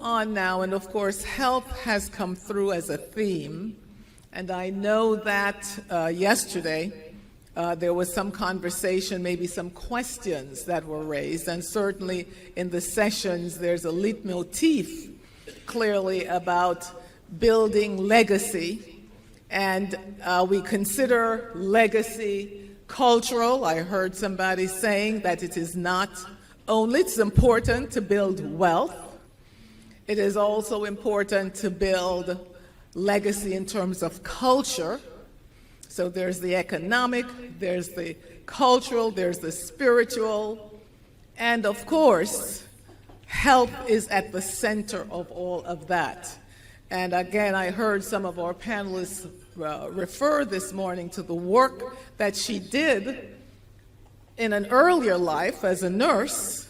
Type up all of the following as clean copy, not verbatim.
on now, and of course, health has come through as a theme. And I know that yesterday there was some conversation, maybe some questions that were raised, and certainly in the sessions there's a leitmotif clearly about building legacy. And we consider legacy cultural. I heard somebody saying that it is not only, it's important to build wealth, it is also important to build legacy in terms of culture. So there's the economic, there's the cultural, there's the spiritual, and of course, health is at the center of all of that. And again, I heard some of our panelists refer this morning to the work that she did in an earlier life as a nurse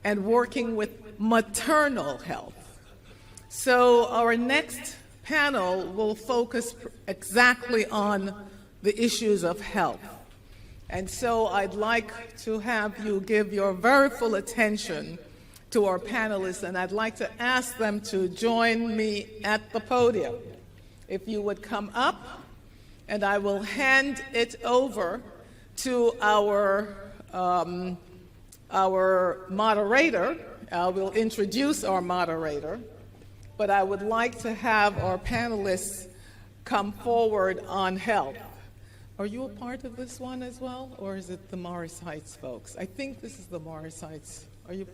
and working with maternal health. So our next panel will focus exactly on the issues of health. And so I'd like to have you give your very full attention to our panelists, and I'd like to ask them to join me at the podium. If you would come up, and I will hand it over to our moderator. We'll introduce our moderator, but I would like to have our panelists come forward on health. Are you a part of this one as well, or is it the Morris Heights folks? I think this is the Morris Heights. Are you?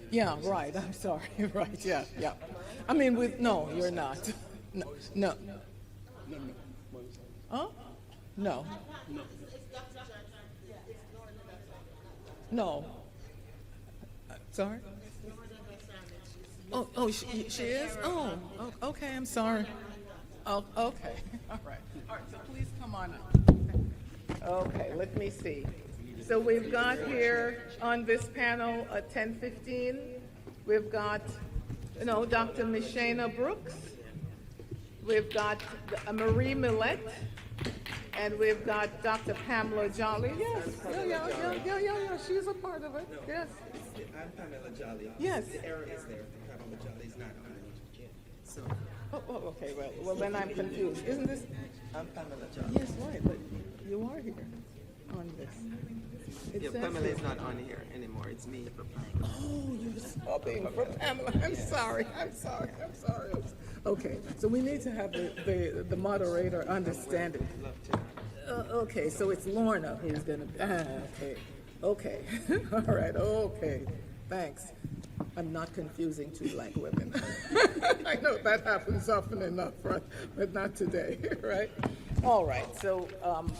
Yeah, right. I'm sorry. Right. Yeah. I mean, no, you're not. No. Huh? No. No. Sorry? Oh, she is? Oh, okay, I'm sorry. Oh, okay. All right, so please come on up. Okay, let me see. So we've got here on this panel at 10:15, we've got, Dr. Mishana Brooks. We've got Marie Millette, and we've got Dr. Pamela Jolly. Yes, yeah, she's a part of it, yes. I'm Pamela Jolly. Yes. The error is there. Pamela Jolly is not on it. So. Okay, well then I'm confused. Isn't this? I'm Pamela Jolly. Yes, right, but you are here on this. Pamela is not on here anymore. It's me for Pamela. Oh, you're subbing for Pamela. I'm sorry. Okay, so we need to have the moderator understand it. Okay, so it's Lorna who's going to. Okay. All right. Okay. Thanks. I'm not confusing two black women. I know that happens often enough, right? But not today, right? All right. So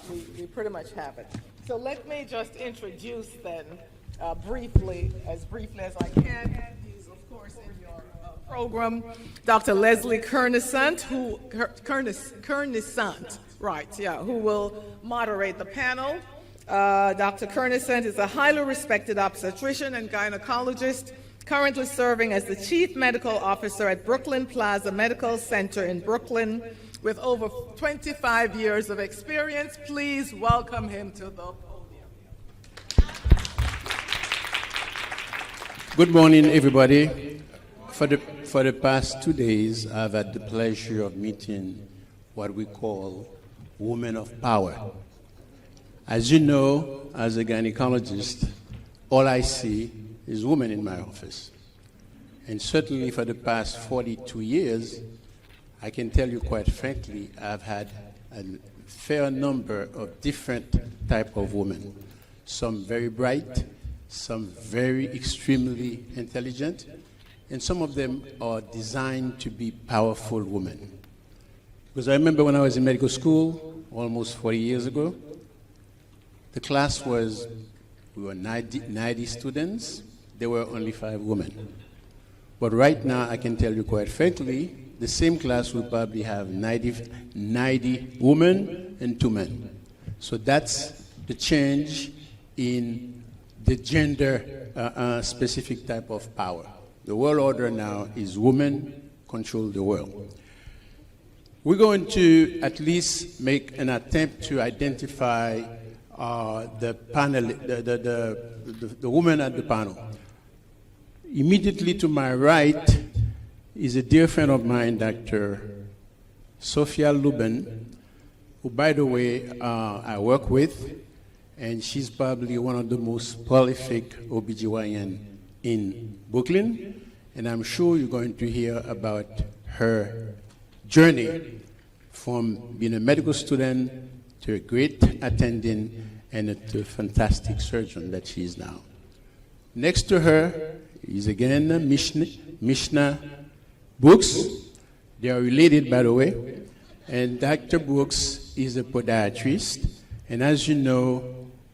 we pretty much have it. So let me just introduce then briefly as I can. He's of course in your program, Dr. Leslie Kernisant, who will moderate the panel. Dr. Kernisant is a highly respected obstetrician and gynecologist, currently serving as the Chief Medical Officer at Brooklyn Plaza Medical Center in Brooklyn, with over 25 years of experience. Please welcome him to the podium. Good morning, everybody. For the past 2 days, I've had the pleasure of meeting what we call women of power. As you know, as a gynecologist, all I see is women in my office. And certainly for the past 42 years, I can tell you quite frankly, I've had a fair number of different type of women. Some very bright, some very extremely intelligent, and some of them are designed to be powerful women. Because I remember when I was in medical school, almost 40 years ago, the class we were 90 students, there were only 5 women. But right now, I can tell you quite frankly, the same class will probably have 90 women and 2 men. So that's the change in the gender specific type of power. The world order now is women control the world. We're going to at least make an attempt to identify the panel, the woman at the panel. Immediately to my right is a dear friend of mine, Dr. Sophia Lubin, who, by the way, I work with, and she's probably one of the most prolific OBGYN in Brooklyn, and I'm sure you're going to hear about her journey from being a medical student to a great attending and to a fantastic surgeon that she is now. Next to her is again Mishnah Brooks. They are related, by the way. And Dr. Brooks is a podiatrist. And as you know,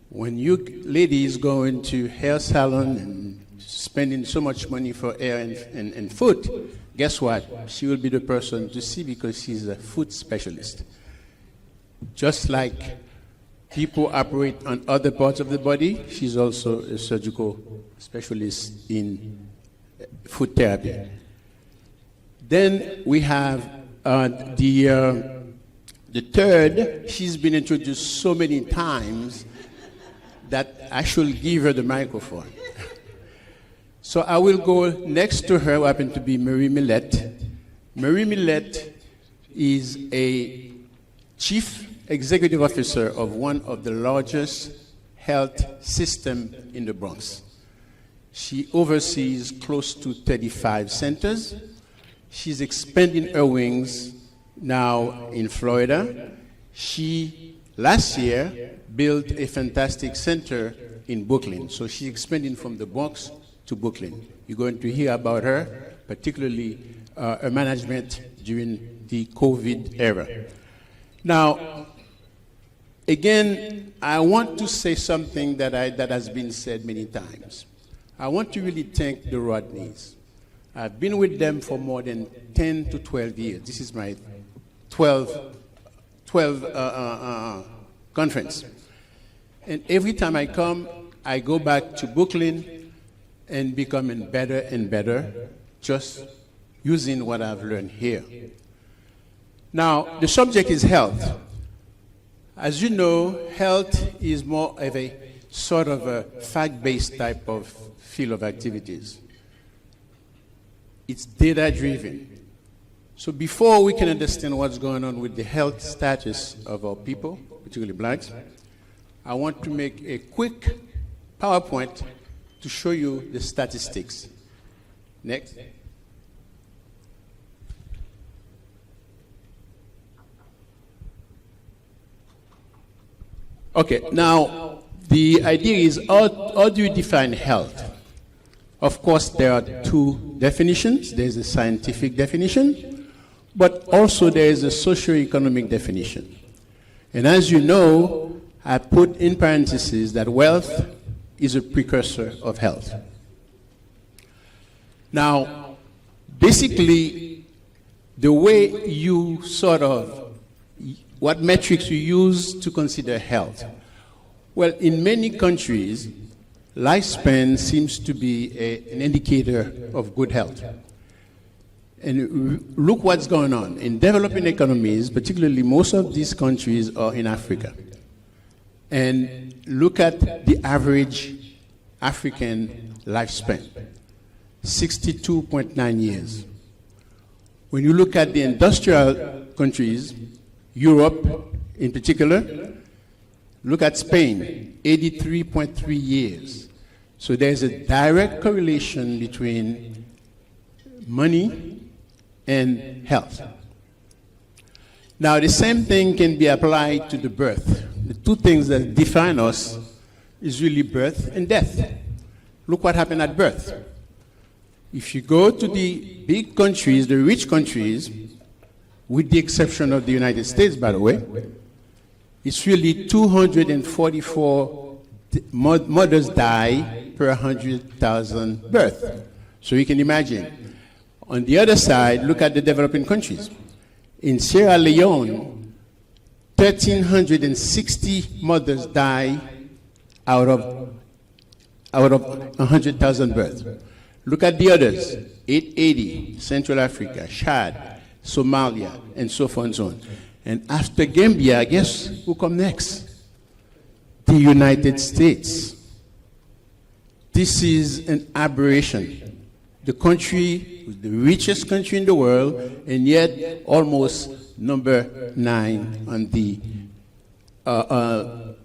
when you ladies go into hair salon and spending so much money for hair and food, guess what? She will be the person to see because she's a foot specialist. Just like people operate on other parts of the body, she's also a surgical specialist in foot therapy. Then we have the third. She's been introduced so many times that I should give her the microphone. So I will go next to her, who happens to be Marie Millette. Marie Millette is a chief executive officer of one of the largest health systems in the Bronx. She oversees close to 35 centers. She's expanding her wings now in Florida. She, last year, built a fantastic center in Brooklyn. So she's expanding from the Bronx to Brooklyn. You're going to hear about her, particularly her management during the COVID era. Now, again, I want to say something that has been said many times. I want to really thank the Rodneys. I've been with them for more than 10 to 12 years. This is my 12 conference. And every time I come, I go back to Brooklyn and becoming better and better, just using what I've learned here. Now, the subject is health. As you know, health is more of a sort of a fact-based type of field of activities. It's data-driven. So before we can understand what's going on with the health status of our people, particularly blacks, I want to make a quick PowerPoint to show you the statistics. Next. Okay, now the idea is how do you define health? Of course, there are two definitions. There's a scientific definition, but also there is a socio-economic definition. And as you know, I put in parentheses that wealth is a precursor of health. Now, basically, the way you what metrics you use to consider health? Well, in many countries, lifespan seems to be an indicator of good health. And look what's going on. In developing economies, particularly most of these countries are in Africa. And look at the average African lifespan, 62.9 years. When you look at the industrial countries, Europe in particular, look at Spain, 83.3 years. So there's a direct correlation between money and health. Now, the same thing can be applied to the birth. The two things that define us is really birth and death. Look what happened at birth. If you go to the big countries, the rich countries, with the exception of the United States, by the way, it's really 244 mothers die per 100,000 births. So you can imagine. On the other side, look at the developing countries. In Sierra Leone, 1,360 mothers die out of 100,000 births. Look at the others, 880, Central Africa, Chad, Somalia, and so forth and so on. And after Gambia, guess who come next? The United States. This is an aberration. the country, the richest country in the world, and yet almost number 9 on the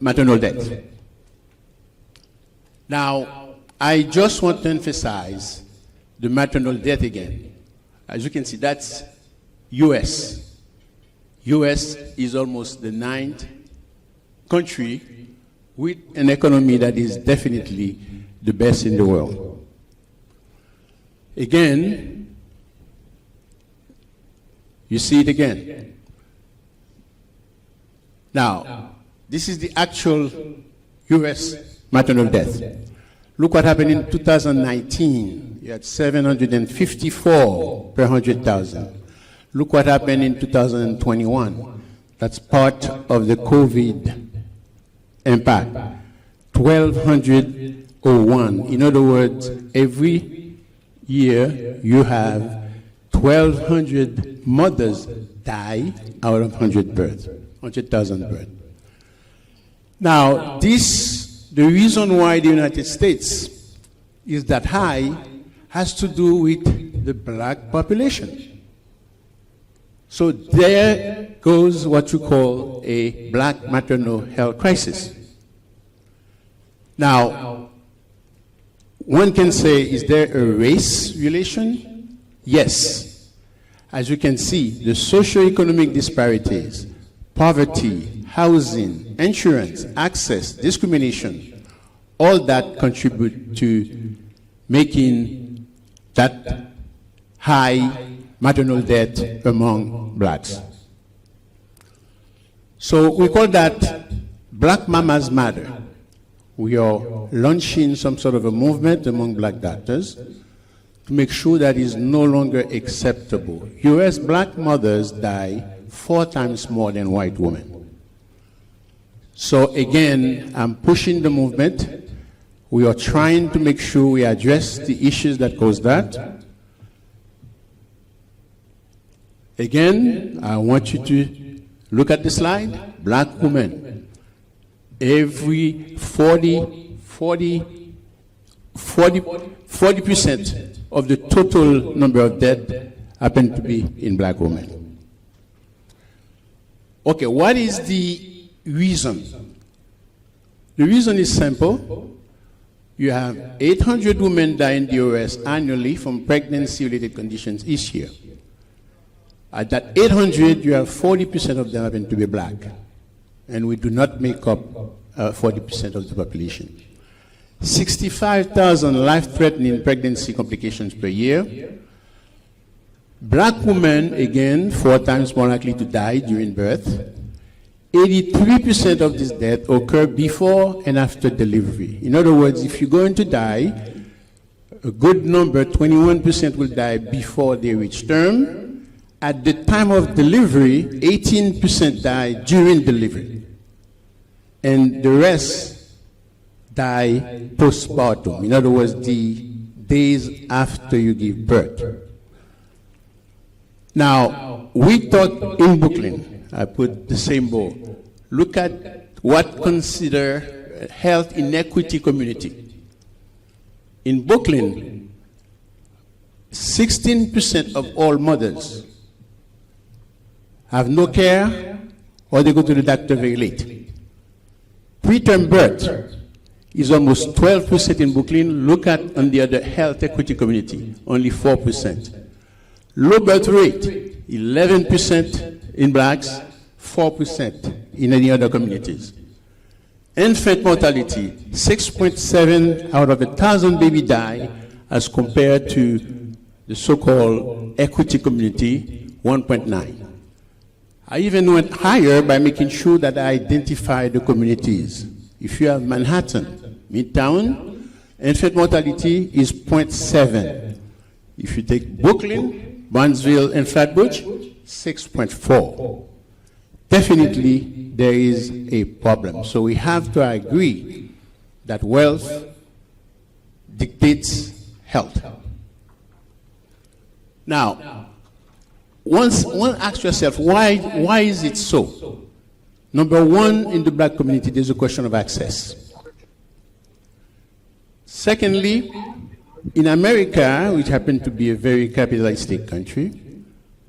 maternal death. Now, I just want to emphasize the maternal death again. As you can see, that's US. US is almost the 9th country with an economy that is definitely the best in the world. Again, you see it again. Now, this is the actual US maternal death. Look what happened in 2019. You had 754 per 100,000. Look what happened in 2021. That's part of the COVID impact. 1,201. In other words, every year you have 1,200 mothers die out of 100,000 births. Now, the reason why the United States is that high has to do with the black population. So there goes what you call a black maternal health crisis. Now, one can say, is there a race relation? Yes. As you can see, the socioeconomic disparities, poverty, housing, insurance, access, discrimination, all that contribute to making that high maternal death among blacks. So we call that Black Mamas Matter. We are launching some sort of a movement among black doctors to make sure that is no longer acceptable. US black mothers die 4 times more than white women. So again, I'm pushing the movement. We are trying to make sure we address the issues that cause that. Again, I want you to look at the slide. Black women. Every 40% of the total number of deaths happen to be in black women. Okay, what is the reason? The reason is simple. You have 800 women die in the US annually from pregnancy-related conditions each year. At that 800, you have 40% of them happen to be black. And we do not make up 40% of the population. 65,000 life-threatening pregnancy complications per year. Black women, again, 4 times more likely to die during birth. 83% of these deaths occur before and after delivery. In other words, if you're going to die, a good number, 21%, will die before they reach term. At the time of delivery, 18% die during delivery. And the rest die postpartum. In other words, the days after you give birth. Now, we thought in Brooklyn, I put the same bowl, look at what consider health inequity community. In Brooklyn, 16% of all mothers have no care or they go to the doctor very late. Preterm birth is almost 12% in Brooklyn. Look at on the other health equity community, only 4%. Low birth rate, 11% in blacks, 4% in any other communities. Infant mortality, 6.7 out of 1,000 babies die as compared to the so-called equity community, 1.9. I even went higher by making sure that I identify the communities. If you have Manhattan, Midtown, infant mortality is 0.7. If you take Brooklyn, Barnesville, and Flatbush, 6.4. Definitely, there is a problem. So we have to agree that wealth dictates health. Now, one asks yourself, why is it so? Number one, in the black community, there's a question of access. Secondly, in America, which happens to be a very capitalistic country,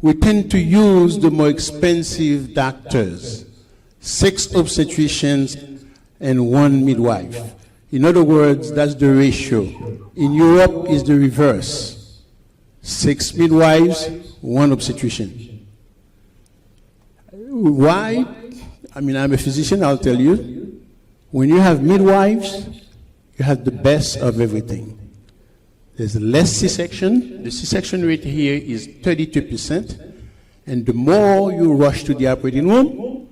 we tend to use the more expensive doctors, 6 obstetricians and 1 midwife. In other words, that's the ratio. In Europe, it's the reverse. 6 midwives, 1 obstetrician. Why? I mean, I'm a physician, I'll tell you. When you have midwives, you have the best of everything. There's less C-section. The C-section rate here is 32%. And the more you rush to the operating room,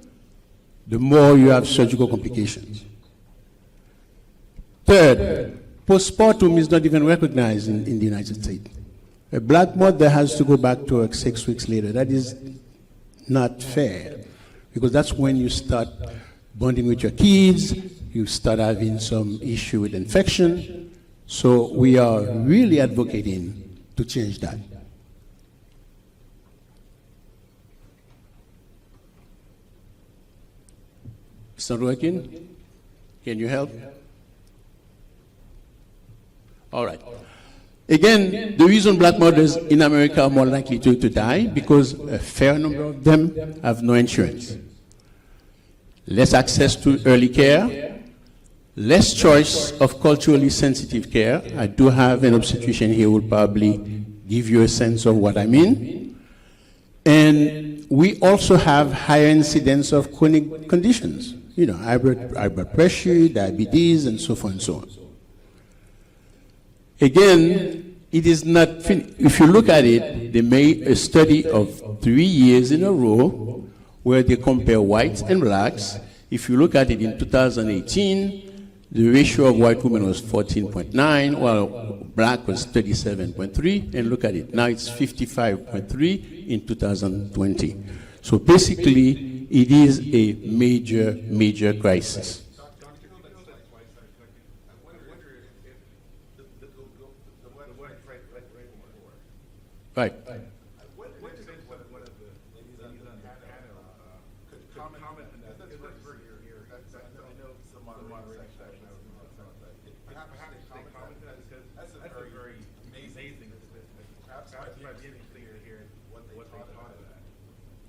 the more you have surgical complications. Third, postpartum is not even recognized in the United States. A black mother has to go back to work 6 weeks later. That is not fair, because that's when you start bonding with your kids, you start having some issue with infection. So we are really advocating to change that. It's not working? Can you help? All right. Again, the reason black mothers in America are more likely to die because a fair number of them have no insurance. Less access to early care, less choice of culturally sensitive care. I do have an obstetrician here who will probably give you a sense of what I mean. And we also have higher incidence of chronic conditions, high blood pressure, diabetes, and so forth and so on. Again, it is not, if you look at it, they made a study of 3 years in a row where they compare whites and blacks. If you look at it in 2018, the ratio of white women was 14.9, while black was 37.3, and look at it, now it's 55.3 in 2020. So basically, it is a major, major crisis. Right.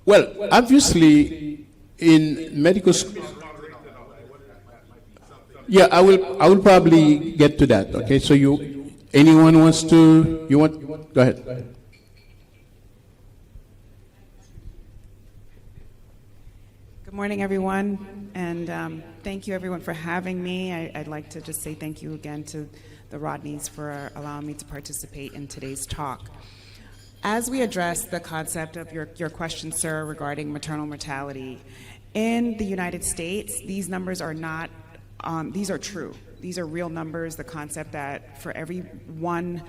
Well, obviously, in medical school, yeah, I will probably get to that. Okay, so anyone wants to, go ahead. Good morning, everyone, and thank you, everyone, for having me. I'd like to just say thank you again to the Rodneys for allowing me to participate in today's talk. As we address the concept of your question, sir, regarding maternal mortality, in the United States, these numbers are not, these are true. These are real numbers, the concept that for every 1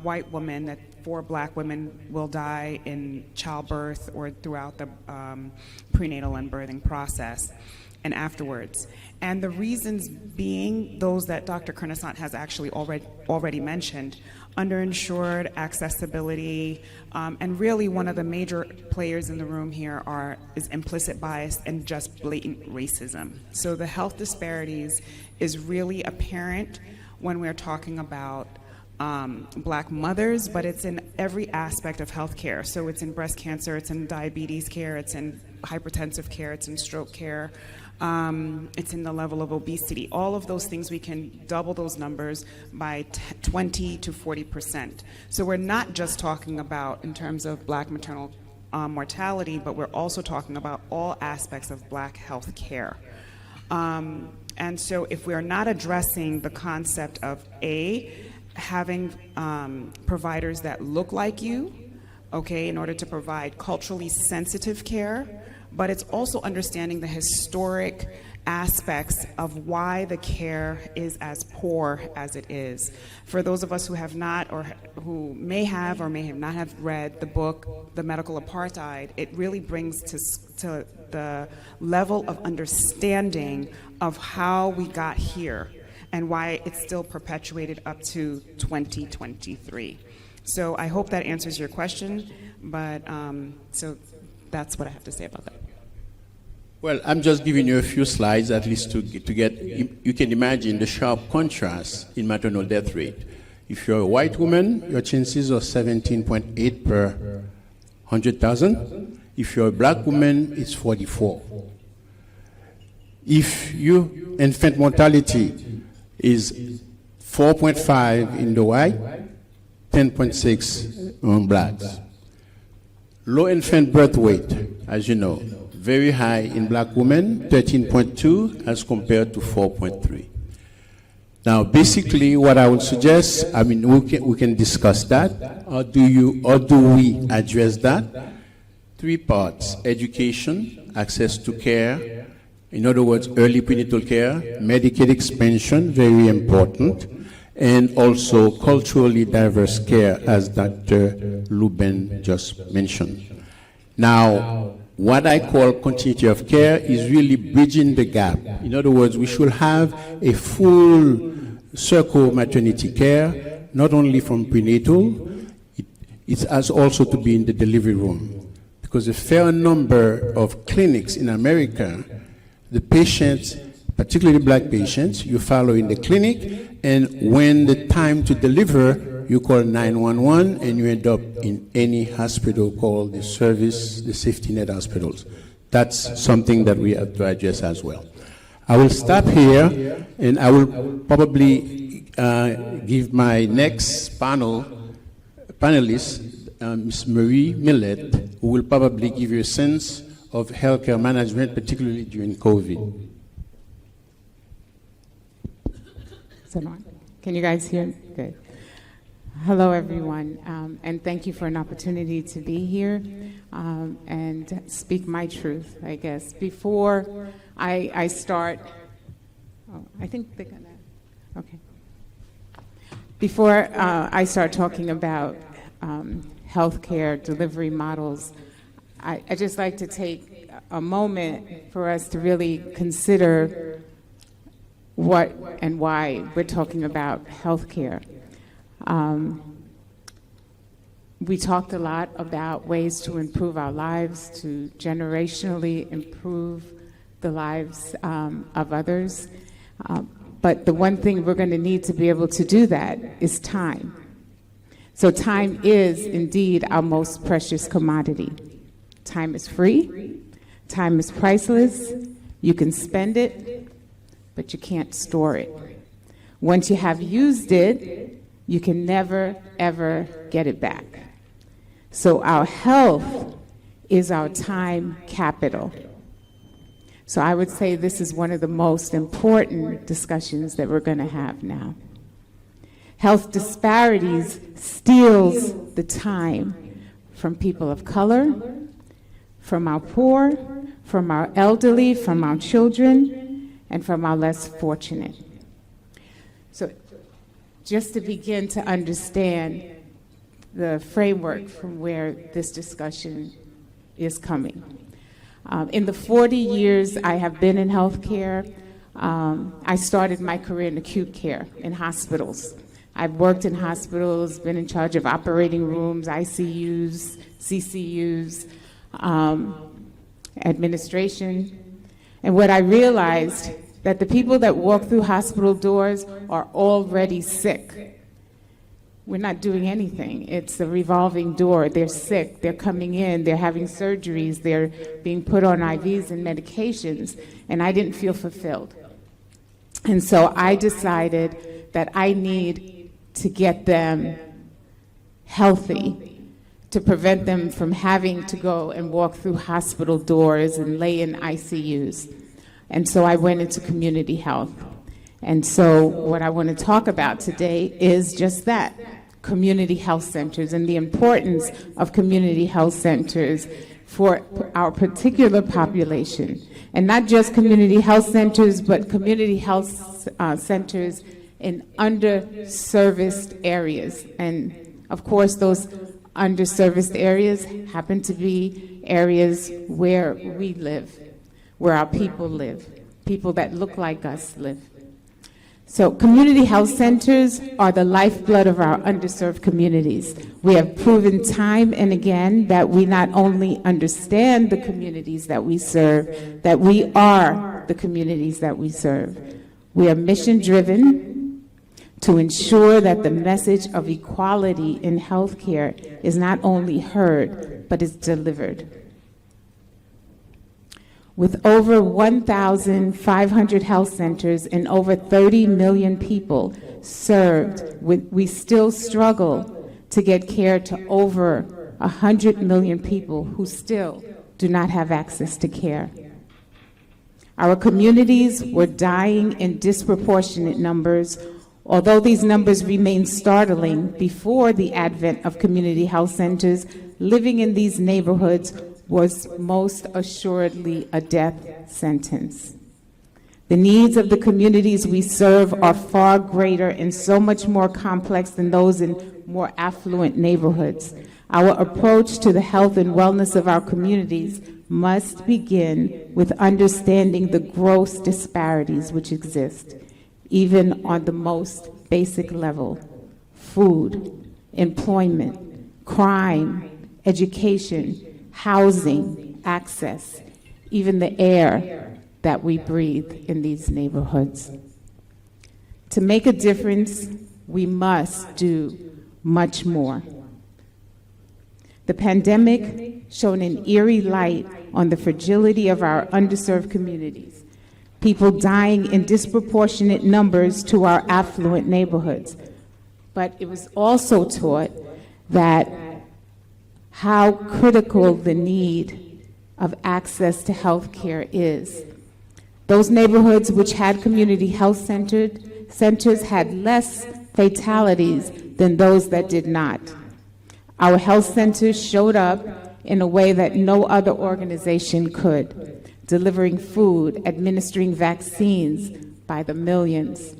white woman, that 4 black women will die in childbirth or throughout the prenatal and birthing process and afterwards. And the reasons being those that Dr. Kernesant has actually already mentioned: underinsured, accessibility, and really one of the major players in the room here is implicit bias and just blatant racism. So the health disparities is really apparent when we're talking about black mothers, but it's in every aspect of healthcare. So it's in breast cancer, it's in diabetes care, it's in hypertensive care, it's in stroke care, it's in the level of obesity. All of those things, we can double those numbers by 20 to 40%. So we're not just talking about in terms of black maternal mortality, but we're also talking about all aspects of black health care. And so if we are not addressing the concept of having providers that look like you, okay, in order to provide culturally sensitive care, but it's also understanding the historic aspects of why the care is as poor as it is. For those of us who have not, or who may have or may have not have read the book, The Medical Apartheid, it really brings to the level of understanding of how we got here and why it's still perpetuated up to 2023. So I hope that answers your question, but so that's what I have to say about that. Well, I'm just giving you a few slides, at least to get, you can imagine the sharp contrast in maternal death rate. If you're a white woman, your chances are 17.8 per 100,000. If you're a black woman, it's 44. If your infant mortality is 4.5 in the white, 10.6 on blacks. Low infant birth weight, as you know, very high in black women, 13.2 as compared to 4.3. Now, basically, what I would suggest, I mean, we can discuss that, or do we address that? 3 parts: education, access to care, in other words, early prenatal care, Medicaid expansion, very important, and also culturally diverse care, as Dr. Luben just mentioned. Now, what I call continuity of care is really bridging the gap. In other words, we should have a full circle maternity care, not only from prenatal, it has also to be in the delivery room. Because a fair number of clinics in America, the patients, particularly black patients, you follow in the clinic, and when the time to deliver, you call 911 and you end up in any hospital called the safety net hospitals. That's something that we have to address as well. I will stop here, and I will probably give my next panelist, Ms. Marie Millet, who will probably give you a sense of healthcare management, particularly during COVID. Can you guys hear? Good. Hello, everyone, and thank you for an opportunity to be here and speak my truth, I guess. Before I start, I think they're gonna, okay. Before I start talking about healthcare delivery models, I just like to take a moment for us to really consider what and why we're talking about healthcare. We talked a lot about ways to improve our lives, to generationally improve the lives of others. But the one thing we're going to need to be able to do that is time. So time is indeed our most precious commodity. Time is free. Time is priceless. You can spend it, but you can't store it. Once you have used it, you can never, ever get it back. So our health is our time capital. So I would say this is one of the most important discussions that we're going to have now. Health disparities steals the time from people of color, from our poor, from our elderly, from our children, and from our less fortunate. So just to begin to understand the framework from where this discussion is coming. In the 40 years I have been in healthcare, I started my career in acute care in hospitals. I've worked in hospitals, been in charge of operating rooms, ICUs, CCUs, administration. And what I realized, that the people that walk through hospital doors are already sick. We're not doing anything. It's a revolving door. They're sick. They're coming in. They're having surgeries. They're being put on IVs and medications. And I didn't feel fulfilled. And so I decided that I need to get them healthy, to prevent them from having to go and walk through hospital doors and lay in ICUs. And so I went into community health. And so what I want to talk about today is just that, community health centers and the importance of community health centers for our particular population. And not just community health centers, but community health centers in underserviced areas. And of course, those underserviced areas happen to be areas where we live, where our people live, people that look like us live. So community health centers are the lifeblood of our underserved communities. We have proven time and again that we not only understand the communities that we serve, that we are the communities that we serve. We are mission-driven to ensure that the message of equality in healthcare is not only heard, but is delivered. With over 1,500 health centers and over 30 million people served, we still struggle to get care to over 100 million people who still do not have access to care. Our communities were dying in disproportionate numbers, although these numbers remained startling before the advent of community health centers. Living in these neighborhoods was most assuredly a death sentence. The needs of the communities we serve are far greater and so much more complex than those in more affluent neighborhoods. Our approach to the health and wellness of our communities must begin with understanding the gross disparities which exist, even on the most basic level: food, employment, crime, education, housing, access, even the air that we breathe in these neighborhoods. To make a difference, we must do much more. The pandemic shone an eerie light on the fragility of our underserved communities, people dying in disproportionate numbers to our affluent neighborhoods. But it was also taught that how critical the need of access to health care is. Those neighborhoods which had community health centers had less fatalities than those that did not. Our health centers showed up in a way that no other organization could, delivering food, administering vaccines by the millions,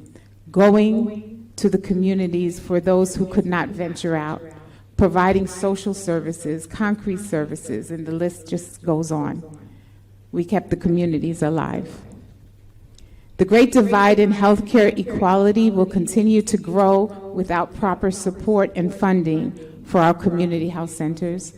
going to the communities for those who could not venture out, providing social services, concrete services, and the list just goes on. We kept the communities alive. The great divide in healthcare equality will continue to grow without proper support and funding for our community health centers.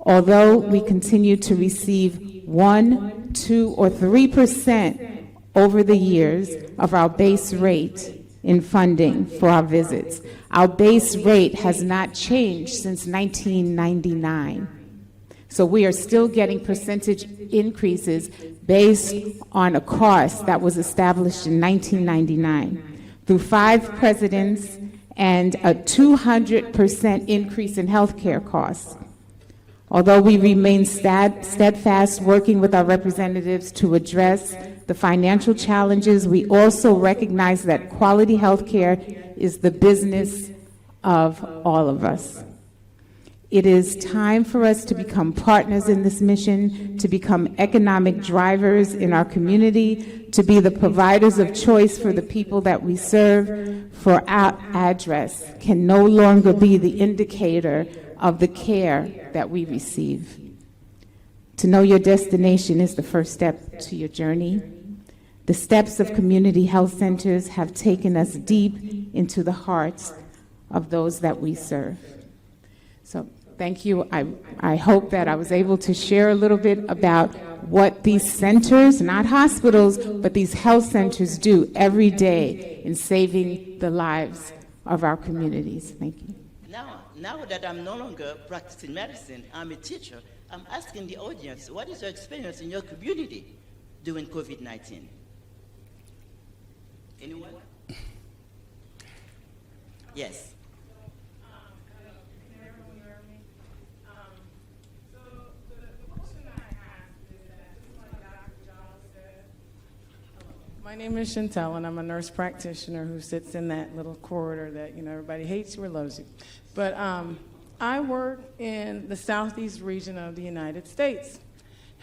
Although we continue to receive 1, 2, or 3% over the years of our base rate in funding for our visits, our base rate has not changed since 1999. So we are still getting percentage increases based on a cost that was established in 1999 through 5 presidents and a 200% increase in healthcare costs. Although we remain steadfast working with our representatives to address the financial challenges, we also recognize that quality healthcare is the business of all of us. It is time for us to become partners in this mission, to become economic drivers in our community, to be the providers of choice for the people that we serve, for our address can no longer be the indicator of the care that we receive. To know your destination is the first step to your journey. The steps of community health centers have taken us deep into the hearts of those that we serve. So thank you. I hope that I was able to share a little bit about what these centers, not hospitals, but these health centers do every day in saving the lives of our communities. Thank you. Now that I'm no longer practicing medicine, I'm a teacher, I'm asking the audience, what is your experience in your community during COVID-19? Anyone? Yes. My name is Chantel, and I'm a nurse practitioner who sits in that little corridor that, everybody hates you or loves you. But I work in the southeast region of the United States.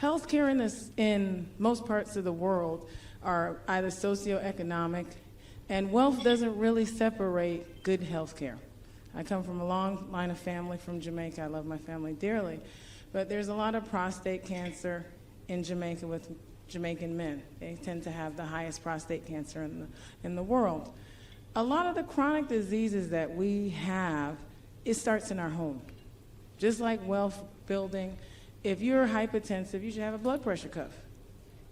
Healthcare in most parts of the world are either socioeconomic, and wealth doesn't really separate good healthcare. I come from a long line of family from Jamaica. I love my family dearly. But there's a lot of prostate cancer in Jamaica with Jamaican men. They tend to have the highest prostate cancer in the world. A lot of the chronic diseases that we have, it starts in our home. Just like wealth building, if you're hypertensive, you should have a blood pressure cuff.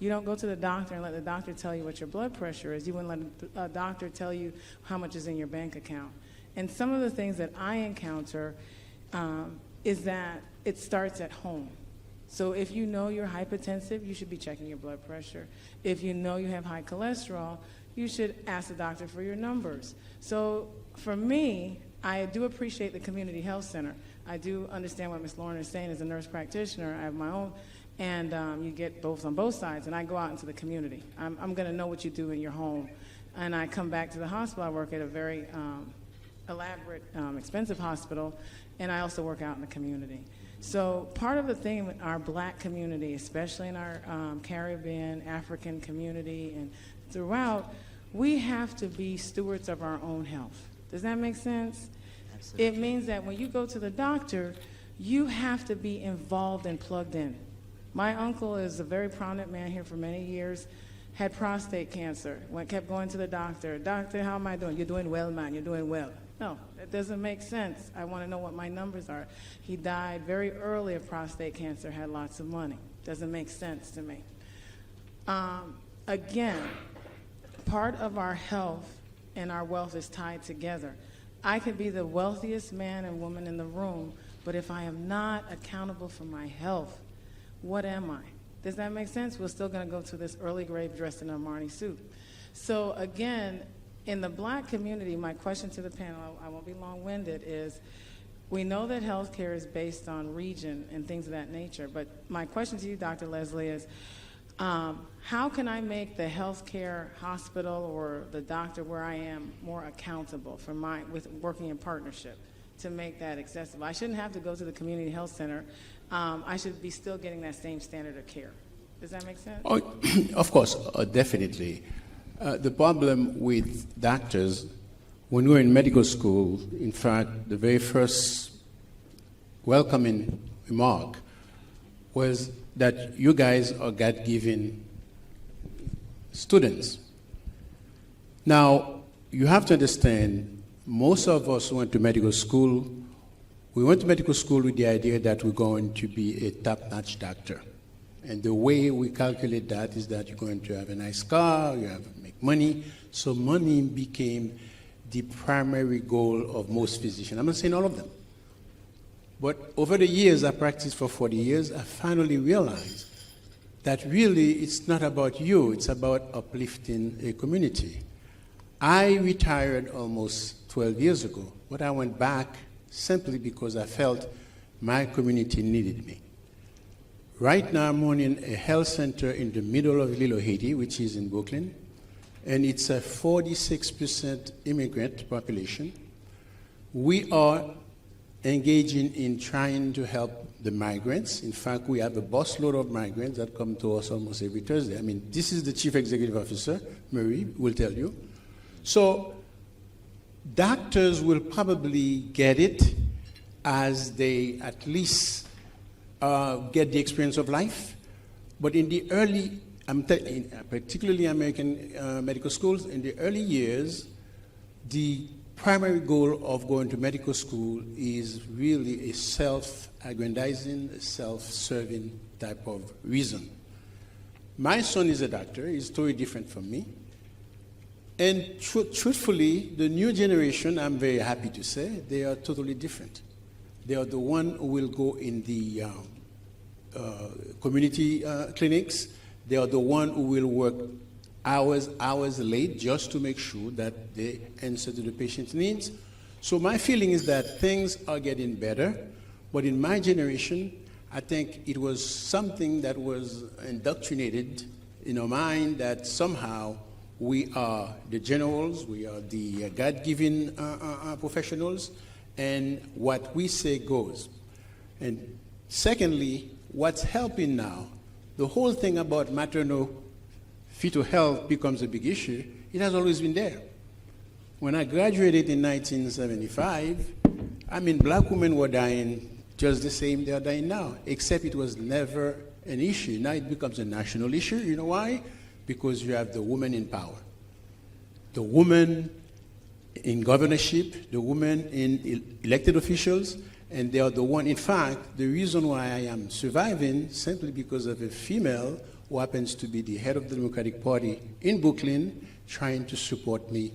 You don't go to the doctor and let the doctor tell you what your blood pressure is. You wouldn't let a doctor tell you how much is in your bank account. And some of the things that I encounter is that it starts at home. So if you know you're hypertensive, you should be checking your blood pressure. If you know you have high cholesterol, you should ask the doctor for your numbers. So for me, I do appreciate the community health center. I do understand what Ms. Lauren is saying. As a nurse practitioner, I have my own, and you get both on both sides, and I go out into the community. I'm going to know what you do in your home. And I come back to the hospital. I work at a very elaborate, expensive hospital, and I also work out in the community. So part of the thing in our black community, especially in our Caribbean, African community, and throughout, we have to be stewards of our own health. Does that make sense? Absolutely. It means that when you go to the doctor, you have to be involved and plugged in. My uncle is a very prominent man here for many years, had prostate cancer, kept going to the doctor. Doctor, how am I doing? You're doing well, man, you're doing well. No, that doesn't make sense. I want to know what my numbers are. He died very early of prostate cancer, had lots of money. Doesn't make sense to me. Again, part of our health and our wealth is tied together. I could be the wealthiest man and woman in the room, but if I am not accountable for my health, what am I? Does that make sense? We're still going to go to this early grave dressed in a Marnie suit. So again, in the black community, my question to the panel, I won't be long-winded, is we know that healthcare is based on region and things of that nature, but my question to you, Dr. Leslie, is how can I make the healthcare hospital or the doctor where I am more accountable for with working in partnership to make that accessible? I shouldn't have to go to the community health center. I should be still getting that same standard of care. Does that make sense? Oh, of course, definitely. The problem with doctors, when we were in medical school, in fact, the very first welcoming remark was that you guys are God-given students. Now, you have to understand, most of us who went to medical school, we went to medical school with the idea that we're going to be a top-notch doctor. And the way we calculate that is that you're going to have a nice car, you have to make money. So money became the primary goal of most physicians. I'm not saying all of them. But over the years, I practiced for 40 years, I finally realized that really it's not about you, it's about uplifting a community. I retired almost 12 years ago, but I went back simply because I felt my community needed me. Right now, I'm running a health center in the middle of Little Haiti, which is in Brooklyn, and it's a 46% immigrant population. We are engaging in trying to help the migrants. In fact, we have a busload of migrants that come to us almost every Thursday. I mean, this is the Chief Executive Officer, Marie, will tell you. So doctors will probably get it as they at least get the experience of life. But in the early, particularly American medical schools, in the early years, the primary goal of going to medical school is really a self-aggrandizing, self-serving type of reason. My son is a doctor. He's totally different from me. And truthfully, the new generation, I'm very happy to say, they are totally different. They are the one who will go in the community clinics. They are the one who will work hours late just to make sure that they answer to the patient's needs. So my feeling is that things are getting better, but in my generation, I think it was something that was indoctrinated in our mind that somehow we are the generals, we are the God-given professionals, and what we say goes. And secondly, what's helping now, the whole thing about maternal fetal health becomes a big issue. It has always been there. When I graduated in 1975, I mean, black women were dying just the same they are dying now, except it was never an issue. Now it becomes a national issue. You know why? Because you have the woman in power. The woman in governorship, the woman in elected officials, and they are the one, in fact, the reason why I am surviving simply because of a female who happens to be the head of the Democratic Party in Brooklyn, trying to support me.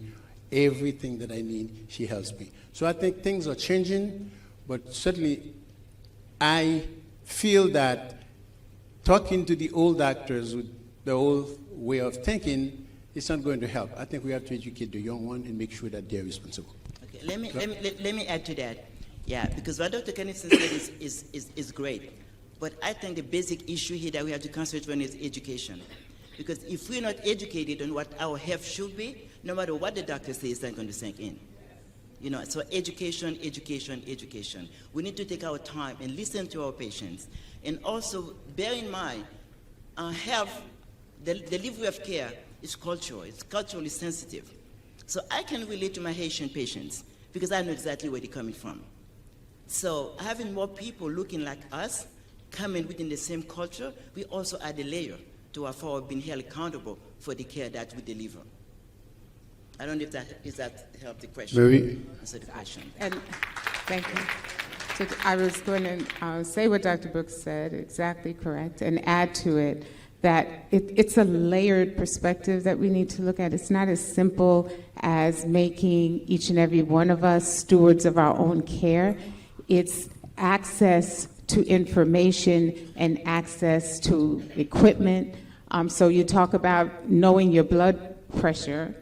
Everything that I need, she helps me. So I think things are changing, but certainly I feel that talking to the old actors with the old way of thinking is not going to help. I think we have to educate the young one and make sure that they're responsible. Okay, let me add to that. Yeah, because what Dr. Kennison said is great. But I think the basic issue here that we have to concentrate on is education. Because if we're not educated on what our health should be, no matter what the doctor says, it's not going to sink in. You know, so education, education, education. We need to take our time and listen to our patients. And also bear in mind, health, the delivery of care is cultural. It's culturally sensitive. So I can relate to my Haitian patients because I know exactly where they're coming from. So having more people looking like us, coming within the same culture, we also add a layer to our for being held accountable for the care that we deliver. I don't know if that helped the question. Very. Answer the question. And thank you. So I was going to say what Dr. Brooks said, exactly correct, and add to it that it's a layered perspective that we need to look at. It's not as simple as making each and every one of us stewards of our own care. It's access to information and access to equipment. So you talk about knowing your blood pressure.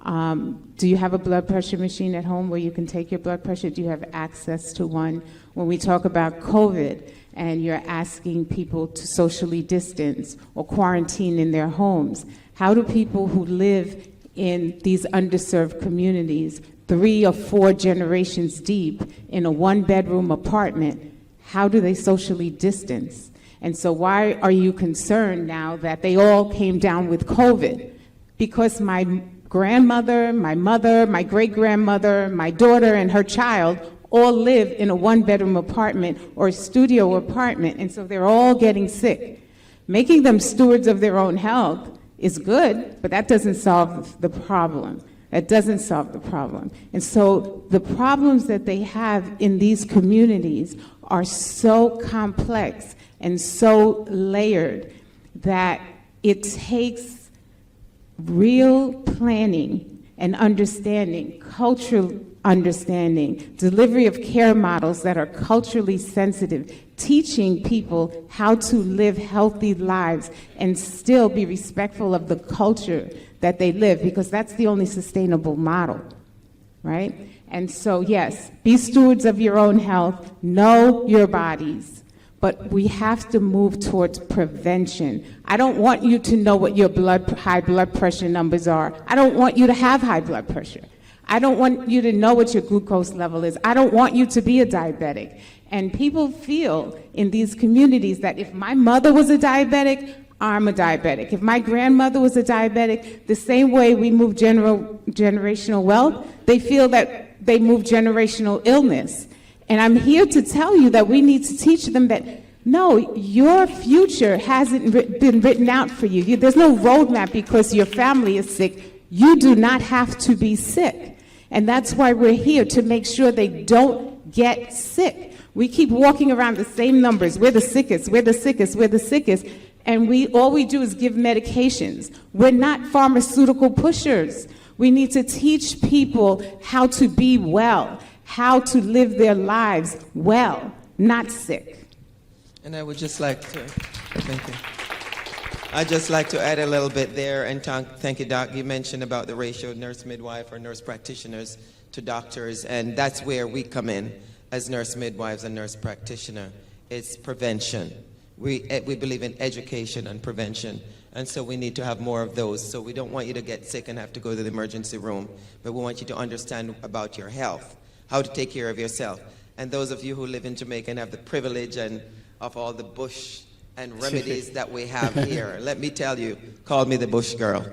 Do you have a blood pressure machine at home where you can take your blood pressure? Do you have access to one? When we talk about COVID and you're asking people to socially distance or quarantine in their homes, how do people who live in these underserved communities, 3 or 4 generations deep in a 1-bedroom apartment, how do they socially distance? And so why are you concerned now that they all came down with COVID? Because my grandmother, my mother, my great-grandmother, my daughter, and her child all live in a 1-bedroom apartment or a studio apartment, and so they're all getting sick. Making them stewards of their own health is good, but that doesn't solve the problem. That doesn't solve the problem. And so the problems that they have in these communities are so complex and so layered that it takes real planning and understanding, cultural understanding, delivery of care models that are culturally sensitive, teaching people how to live healthy lives and still be respectful of the culture that they live, because that's the only sustainable model, right? And so, yes, be stewards of your own health, know your bodies, but we have to move towards prevention. I don't want you to know what your high blood pressure numbers are. I don't want you to have high blood pressure. I don't want you to know what your glucose level is. I don't want you to be a diabetic. And people feel in these communities that if my mother was a diabetic, I'm a diabetic. If my grandmother was a diabetic, the same way we move generational wealth, they feel that they move generational illness. And I'm here to tell you that we need to teach them that, no, your future hasn't been written out for you. There's no roadmap because your family is sick. You do not have to be sick. And that's why we're here, to make sure they don't get sick. We keep walking around the same numbers. We're the sickest, we're the sickest, we're the sickest. And all we do is give medications. We're not pharmaceutical pushers. We need to teach people how to be well, how to live their lives well, not sick. And I would just like to, thank you. I'd just like to add a little bit there, and thank you, Doc. You mentioned about the ratio of nurse midwife or nurse practitioners to doctors, and that's where we come in as nurse midwives and nurse practitioner. It's prevention. We believe in education and prevention, and so we need to have more of those. So we don't want you to get sick and have to go to the emergency room, but we want you to understand about your health, how to take care of yourself. And those of you who live in Jamaica and have the privilege and of all the bush and remedies that we have here, let me tell you, call me the bush girl,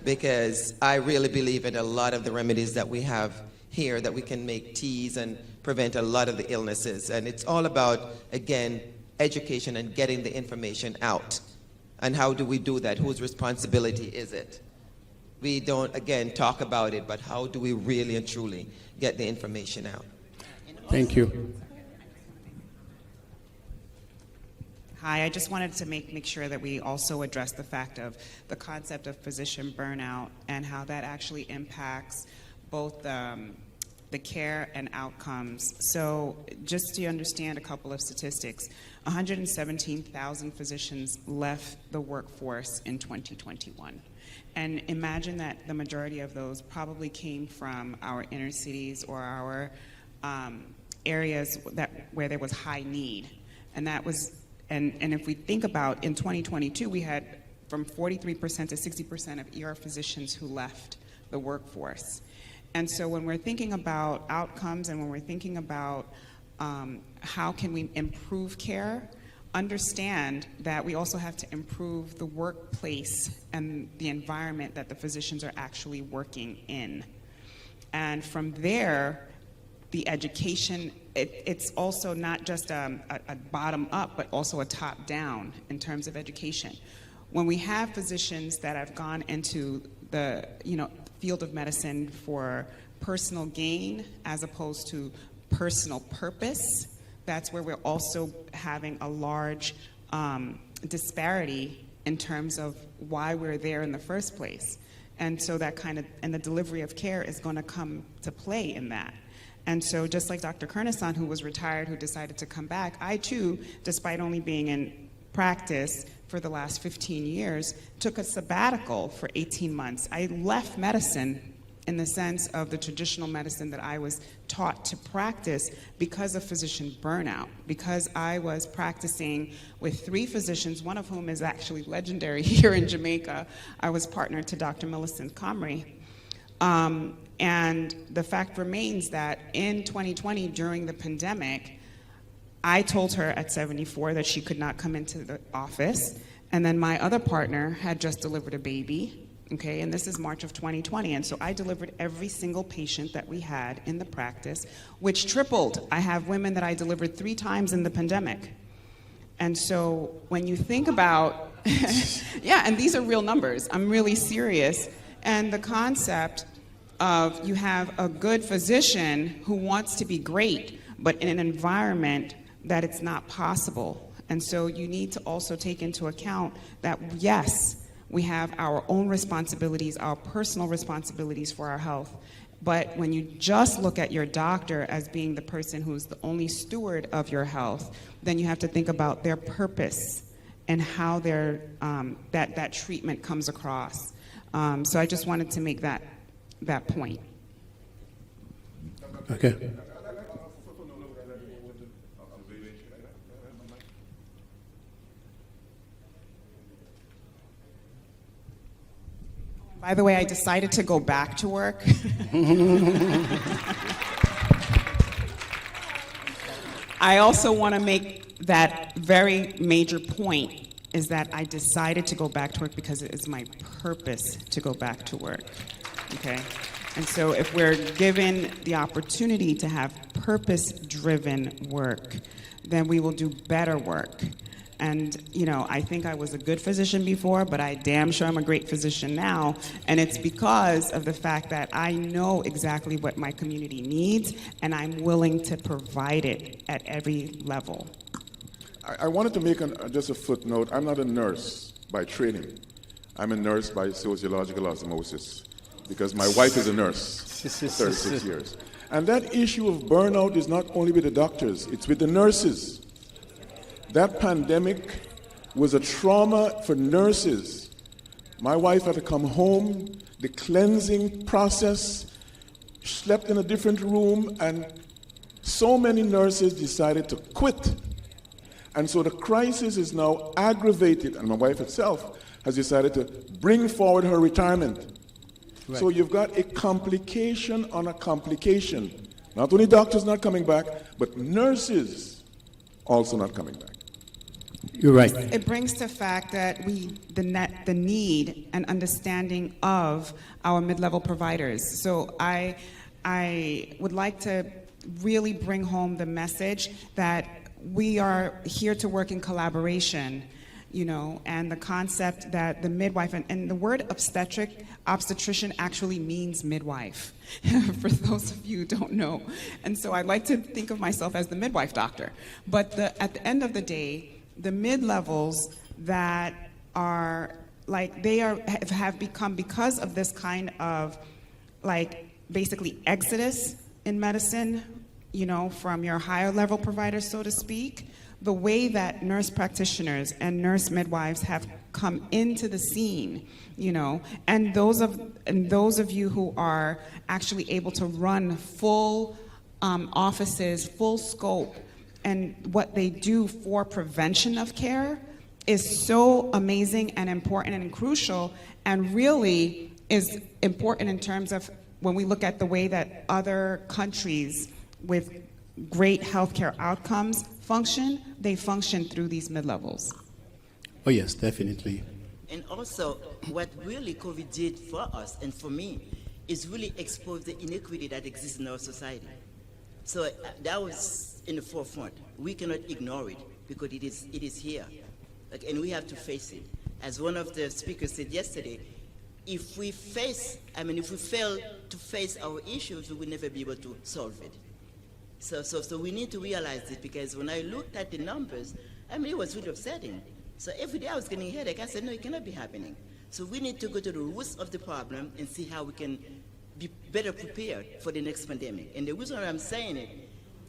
because I really believe in a lot of the remedies that we have here, that we can make teas and prevent a lot of the illnesses. And it's all about, again, education and getting the information out. And how do we do that? Whose responsibility is it? We don't, again, talk about it, but how do we really and truly get the information out? Thank you. Hi, I just wanted to make sure that we also address the fact of the concept of physician burnout and how that actually impacts both the care and outcomes. So just to understand a couple of statistics, 117,000 physicians left the workforce in 2021. And imagine that the majority of those probably came from our inner cities or our areas where there was high need. And that was, and if we think about in 2022, we had from 43% to 60% of ER physicians who left the workforce. And so when we're thinking about outcomes and when we're thinking about how can we improve care, understand that we also have to improve the workplace and the environment that the physicians are actually working in. And from there, the education, it's also not just a bottom up, but also a top down in terms of education. When we have physicians that have gone into the field of medicine for personal gain as opposed to personal purpose, that's where we're also having a large disparity in terms of why we're there in the first place. And so that and the delivery of care is going to come to play in that. And so just like Dr. Kernesan, who was retired, who decided to come back, I too, despite only being in practice for the last 15 years, took a sabbatical for 18 months. I left medicine in the sense of the traditional medicine that I was taught to practice because of physician burnout, because I was practicing with 3 physicians, one of whom is actually legendary here in Jamaica. I was partnered to Dr. Millicent Comrie. And the fact remains that in 2020, during the pandemic, I told her at 74 that she could not come into the office. And then my other partner had just delivered a baby. Okay, and this is March of 2020, and so I delivered every single patient that we had in the practice, which tripled. I have women that I delivered 3 times in the pandemic. And so when you think about, yeah, and these are real numbers. I'm really serious. And the concept of you have a good physician who wants to be great, but in an environment that it's not possible. And so you need to also take into account that, yes, we have our own responsibilities, our personal responsibilities for our health. But when you just look at your doctor as being the person who's the only steward of your health, then you have to think about their purpose and how their that treatment comes across. So I just wanted to make that point. Okay. By the way, I decided to go back to work. I also want to make that very major point, is that I decided to go back to work because it is my purpose to go back to work, okay? And so if we're given the opportunity to have purpose-driven work, then we will do better work. And, I think I was a good physician before, but I damn sure I'm a great physician now. And it's because of the fact that I know exactly what my community needs, and I'm willing to provide it at every level. I wanted to make just a footnote. I'm not a nurse by training. I'm a nurse by sociological osmosis, because my wife is a nurse, 36 years. And that issue of burnout is not only with the doctors, it's with the nurses. That pandemic was a trauma for nurses. My wife had to come home, the cleansing process, slept in a different room, and so many nurses decided to quit. And so the crisis is now aggravated, and my wife herself has decided to bring forward her retirement. Right. So you've got a complication on a complication. Not only doctors not coming back, but nurses also not coming back. You're right. It brings to fact that the need and understanding of our mid-level providers. So I would like to really bring home the message that we are here to work in collaboration, and the concept that the midwife, and the word obstetrician actually means midwife, for those of you who don't know. And so I like to think of myself as the midwife doctor. But at the end of the day, the mid-levels that are like have become, because of this kind of like basically exodus in medicine, you know, from your higher level providers, so to speak, the way that nurse practitioners and nurse midwives have come into the scene, you know, and those of you who are actually able to run full offices, full scope, and what they do for prevention of care is so amazing and important and crucial, and really is important in terms of when we look at the way that other countries with great healthcare outcomes function, they function through these mid-levels. Oh yes, definitely. And also, what really COVID did for us and for me is really expose the inequity that exists in our society. So that was in the forefront. We cannot ignore it because it is here. Like, and we have to face it. As one of the speakers said yesterday, if we fail to face our issues, we will never be able to solve it. So we need to realize this, because when I looked at the numbers, it was really upsetting. So every day I was getting a headache. I said, no, it cannot be happening. So we need to go to the roots of the problem and see how we can be better prepared for the next pandemic. And the reason why I'm saying it,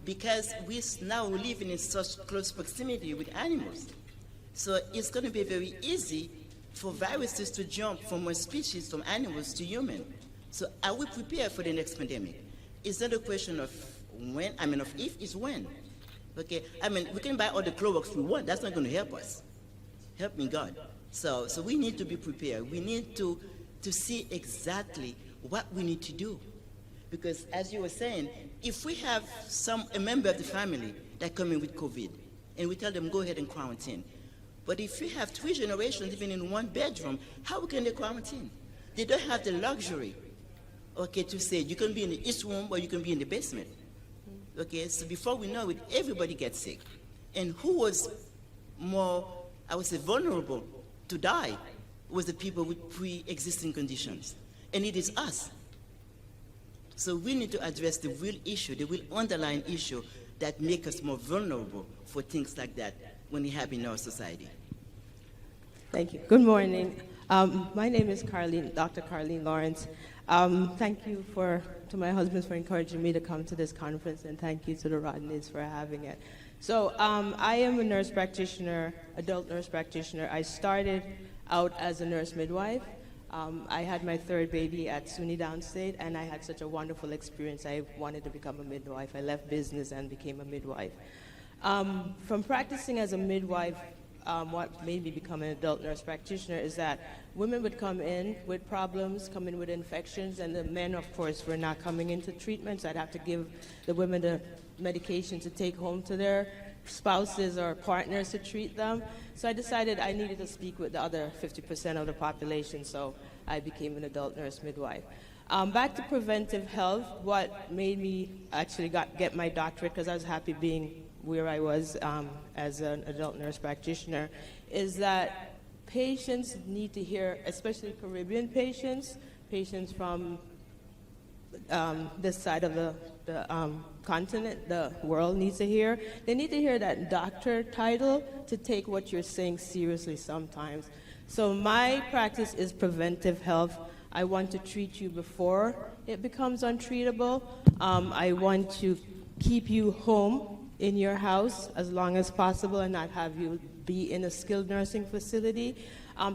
because we're now living in such close proximity with animals. So it's going to be very easy for viruses to jump from one species, from animals to human. So are we prepared for the next pandemic? It's not a question of when, of if, it's when. Okay, we can buy all the Clorox we want. That's not going to help us. Help me, God. So we need to be prepared. We need to see exactly what we need to do. Because as you were saying, if we have a member of the family that come in with COVID, and we tell them, go ahead and quarantine. But if we have 3 generations living in one bedroom, how can they quarantine? They don't have the luxury, okay, to say you can be in the east room or you can be in the basement. Okay, so before we know it, everybody gets sick. And who was more, I would say, vulnerable to die was the people with pre-existing conditions. And it is us. So we need to address the real issue, the real underlying issue that make us more vulnerable for things like that when it happens in our society. Thank you. Good morning. My name is Dr. Carlene Lawrence. Thank you to my husband for encouraging me to come to this conference, and thank you to the Rodneys for having it. So I am a nurse practitioner, adult nurse practitioner. I started out as a nurse midwife. I had my 3rd baby at SUNY Downstate, and I had such a wonderful experience. I wanted to become a midwife. I left business and became a midwife. From practicing as a midwife, what made me become an adult nurse practitioner is that women would come in with problems, come in with infections, and the men, of course, were not coming into treatments. I'd have to give the women the medication to take home to their spouses or partners to treat them. So I decided I needed to speak with the other 50% of the population, so I became an adult nurse midwife. Back to preventive health, what made me actually get my doctorate, because I was happy being where I was as an adult nurse practitioner, is that patients need to hear, especially Caribbean patients from this side of the continent, the world needs to hear. They need to hear that doctor title to take what you're saying seriously sometimes. So my practice is preventive health. I want to treat you before it becomes untreatable. I want to keep you home in your house as long as possible and not have you be in a skilled nursing facility.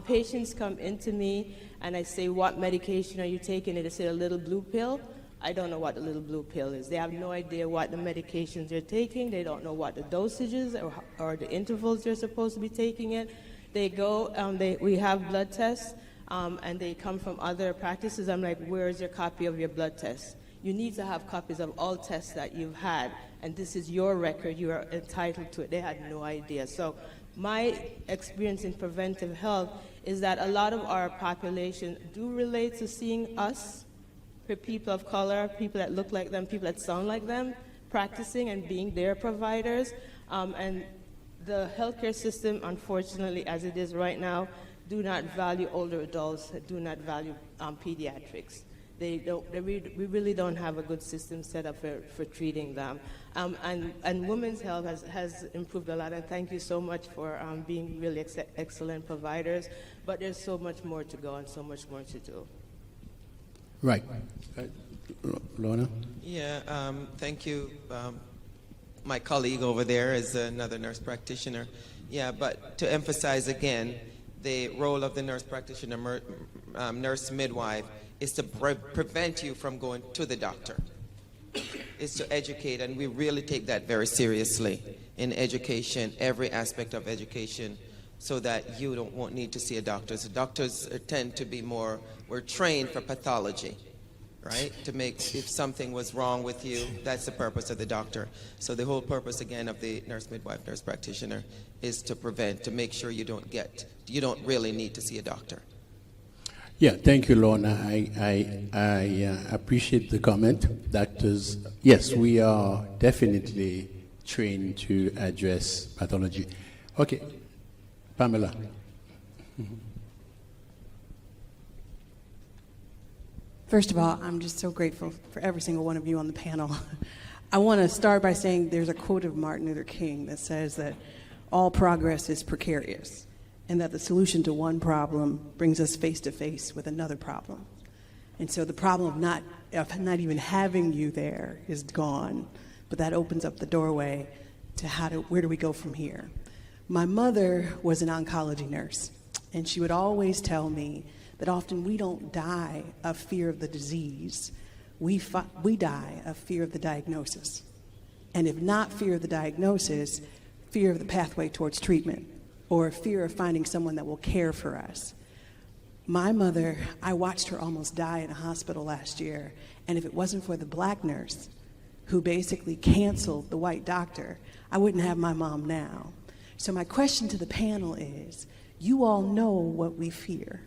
Patients come into me and I say, what medication are you taking? And they say, a little blue pill. I don't know what the little blue pill is. They have no idea what the medications they're taking. They don't know what the dosages or the intervals they're supposed to be taking it. They go, we have blood tests, and they come from other practices. I'm like, where is your copy of your blood test? You need to have copies of all tests that you've had, and this is your record. You are entitled to it. They had no idea. So my experience in preventive health is that a lot of our population do relate to seeing us, people of color, people that look like them, people that sound like them, practicing and being their providers. And the healthcare system, unfortunately, as it is right now, do not value older adults, do not value pediatrics. we really don't have a good system set up for treating them. And women's health has improved a lot, and thank you so much for being really excellent providers, but there's so much more to go and so much more to do. Right. Lorna? Yeah, thank you. My colleague over there is another nurse practitioner. Yeah, but to emphasize again, the role of the nurse practitioner, nurse midwife, is to prevent you from going to the doctor. Is to educate, and we really take that very seriously in education, every aspect of education, so that you won't need to see a doctor. So doctors tend to be more, we're trained for pathology, right? To make, if something was wrong with you, that's the purpose of the doctor. So the whole purpose, again, of the nurse midwife, nurse practitioner, is to prevent, to make sure you don't really need to see a doctor. Yeah, thank you, Lorna. I appreciate the comment. Doctors, yes, we are definitely trained to address pathology. Okay, Pamela. First of all, I'm just so grateful for every single one of you on the panel. I want to start by saying there's a quote of Martin Luther King that says that all progress is precarious, and that the solution to one problem brings us face to face with another problem. And so the problem of not even having you there is gone, but that opens up the doorway to where do we go from here? My mother was an oncology nurse, and she would always tell me that often we don't die of fear of the disease, we die of fear of the diagnosis. And if not fear of the diagnosis, fear of the pathway towards treatment, or fear of finding someone that will care for us. My mother, I watched her almost die in a hospital last year, and if it wasn't for the black nurse who basically canceled the white doctor, I wouldn't have my mom now. So my question to the panel is, you all know what we fear.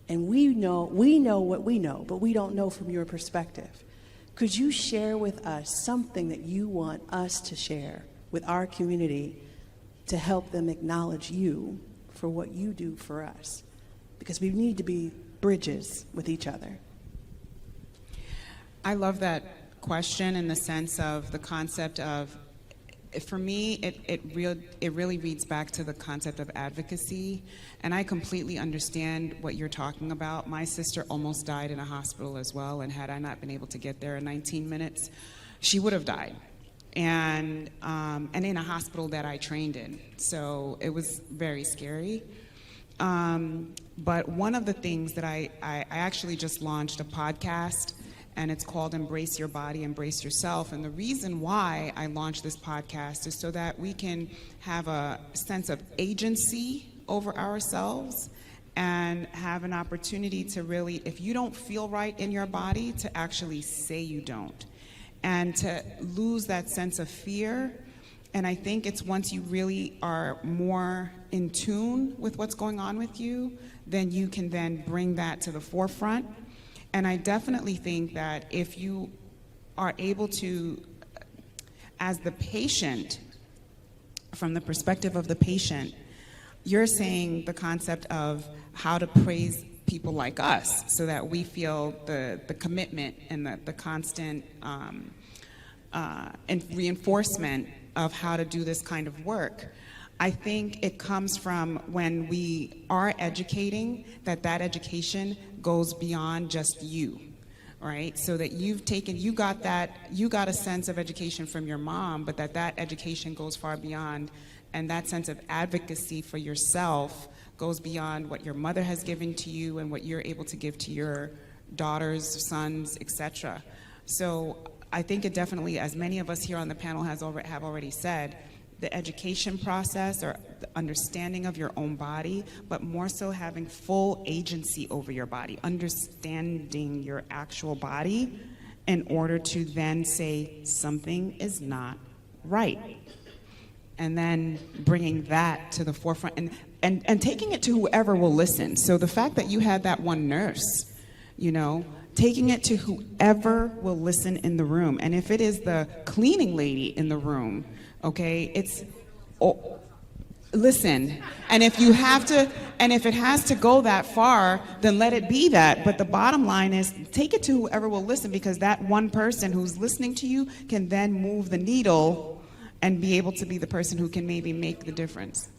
And we know what we know, but we don't know from your perspective. Could you share with us something that you want us to share with our community to help them acknowledge you for what you do for us? Because we need to be bridges with each other. I love that question in the sense of the concept of, for me, it really reads back to the concept of advocacy, and I completely understand what you're talking about. My sister almost died in a hospital as well, and had I not been able to get there in 19 minutes, she would have died. And in a hospital that I trained in. So it was very scary. But one of the things that I actually just launched a podcast, and it's called Embrace Your Body, Embrace Yourself. And the reason why I launched this podcast is so that we can have a sense of agency over ourselves and have an opportunity to really, if you don't feel right in your body, to actually say you don't. And to lose that sense of fear. And I think it's once you really are more in tune with what's going on with you, then you can then bring that to the forefront. And I definitely think that if you are able to, as the patient, from the perspective of the patient, you're saying the concept of how to praise people like us so that we feel the commitment and the constant and reinforcement of how to do this kind of work. I think it comes from when we are educating, that education goes beyond just you, right? So that you got a sense of education from your mom, but that education goes far beyond, and that sense of advocacy for yourself goes beyond what your mother has given to you and what you're able to give to your daughters, sons, etc. So I think it definitely, as many of us here on the panel have already said, the education process or the understanding of your own body, but more so having full agency over your body, understanding your actual body in order to then say something is not right. And then bringing that to the forefront and taking it to whoever will listen. So the fact that you had that one nurse, taking it to whoever will listen in the room. And if it is the cleaning lady in the room, okay, listen. And if you have to, and if it has to go that far, then let it be that. But the bottom line is take it to whoever will listen, because that one person who's listening to you can then move the needle and be able to be the person who can maybe make the difference.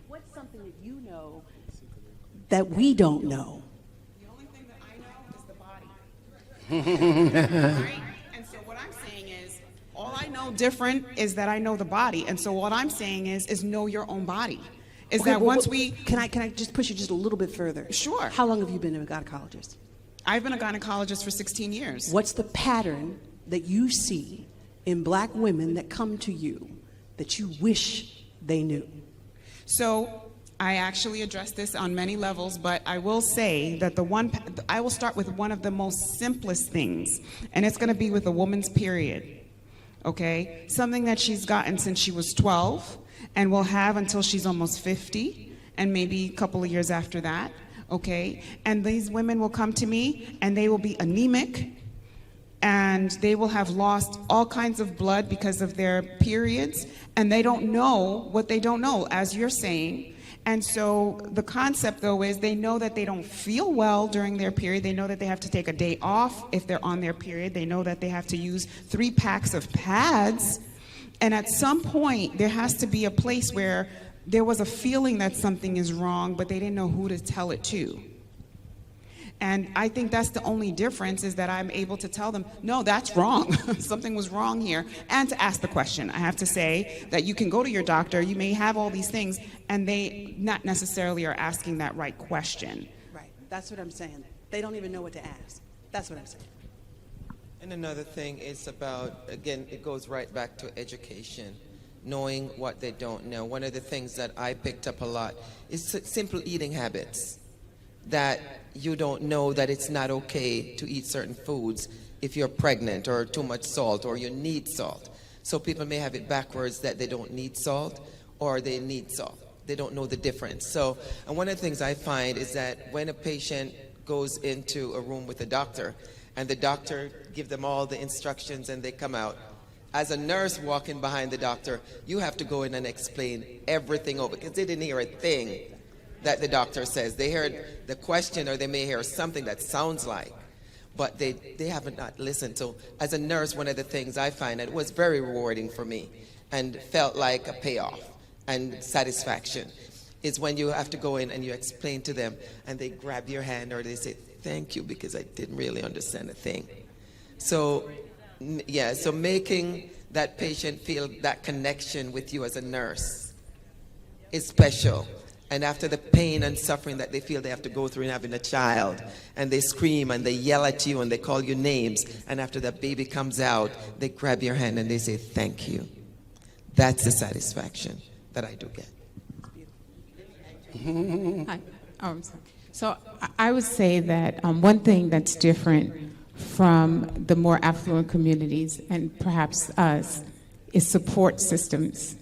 What's something that you know that we don't know? The only thing that I know is the body. Right? And so what I'm saying is, all I know different is that I know the body. And so what I'm saying is know your own body. Is Okay, that well, once we... Can I just push you just a little bit further? Sure. How long have you been a gynecologist? I've been a gynecologist for 16 years. What's the pattern that you see in black women that come to you that you wish they knew? So I actually address this on many levels, but I will say that I will start with one of the most simplest things, and it's going to be with a woman's period, okay? Something that she's gotten since she was 12 and will have until she's almost 50 and maybe a couple of years after that, okay? And these women will come to me and they will be anemic, and they will have lost all kinds of blood because of their periods, and they don't know what they don't know, as you're saying. And so the concept, though, is they know that they don't feel well during their period. They know that they have to take a day off if they're on their period. They know that they have to use 3 packs of pads. And at some point, there has to be a place where there was a feeling that something is wrong, but they didn't know who to tell it to. And I think that's the only difference, is that I'm able to tell them, no, that's wrong. Something was wrong here. And to ask the question. I have to say that you can go to your doctor, you may have all these things, and they not necessarily are asking that right question. Right. That's what I'm saying. They don't even know what to ask. That's what I'm saying. And another thing is about, again, it goes right back to education, knowing what they don't know. One of the things that I picked up a lot is simple eating habits. That you don't know that it's not okay to eat certain foods if you're pregnant, or too much salt, or you need salt. So people may have it backwards, that they don't need salt or they need salt. They don't know the difference. So, and one of the things I find is that when a patient goes into a room with a doctor and the doctor gives them all the instructions and they come out, as a nurse walking behind the doctor, you have to go in and explain everything over, because they didn't hear a thing that the doctor says. They heard the question, or they may hear something that sounds like, but they haven't not listened. So as a nurse, one of the things I find that was very rewarding for me and felt like a payoff and satisfaction is when you have to go in and you explain to them and they grab your hand, or they say, thank you, because I didn't really understand a thing. So yeah, so making that patient feel that connection with you as a nurse is special. And after the pain and suffering that they feel they have to go through in having a child, and they scream and they yell at you and they call you names, and after that baby comes out, they grab your hand and they say, thank you. That's the satisfaction that I do get. Hi. Oh, I'm sorry. So I would say that one thing that's different from the more affluent communities, and perhaps us, is support systems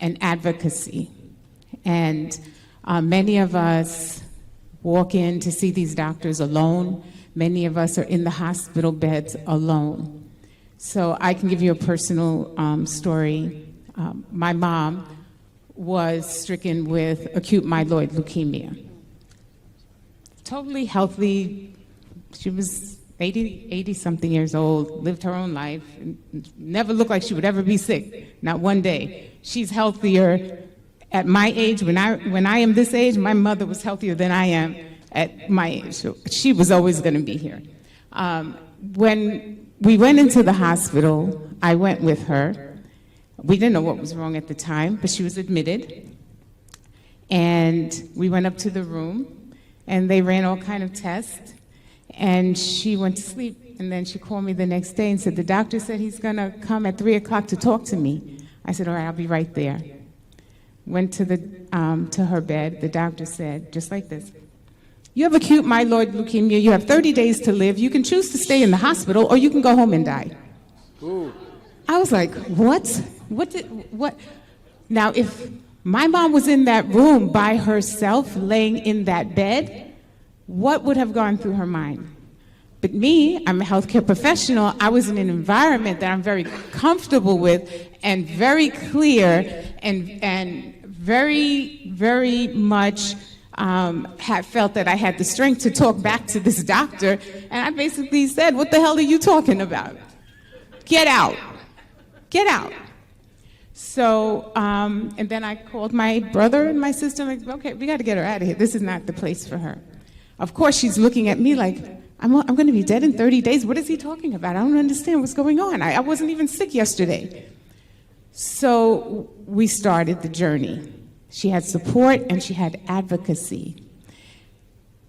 and advocacy. And many of us walk in to see these doctors alone. Many of us are in the hospital beds alone. So I can give you a personal story. My mom was stricken with acute myeloid leukemia. Totally healthy. She was 80-something years old, lived her own life, and never looked like she would ever be sick, not one day. She's healthier. At my age, when I am this age, my mother was healthier than I am at my age. So she was always going to be here. When we went into the hospital, I went with her. We didn't know what was wrong at the time, but she was admitted. And we went up to the room, and they ran all kind of tests. And she went to sleep, and then she called me the next day and said, the doctor said he's going to come at 3 o'clock to talk to me. I said, all right, I'll be right there. Went to her bed. The doctor said, just like this, you have acute myeloid leukemia. You have 30 days to live. You can choose to stay in the hospital, or you can go home and die. Ooh. I was like, what? What? Now, if My mom was in that room by herself, laying in that bed. What would have gone through her mind? But me, I'm a healthcare professional. I was in an environment that I'm very comfortable with and very clear and very, very much had felt that I had the strength to talk back to this doctor. And I basically said, what the hell are you talking about? Get out. Get out. So, and then I called my brother and my sister, like, okay, we got to get her out of here. This is not the place for her. Of course, she's looking at me like, I'm going to be dead in 30 days. What is he talking about? I don't understand what's going on. I wasn't even sick yesterday. So we started the journey. She had support and she had advocacy.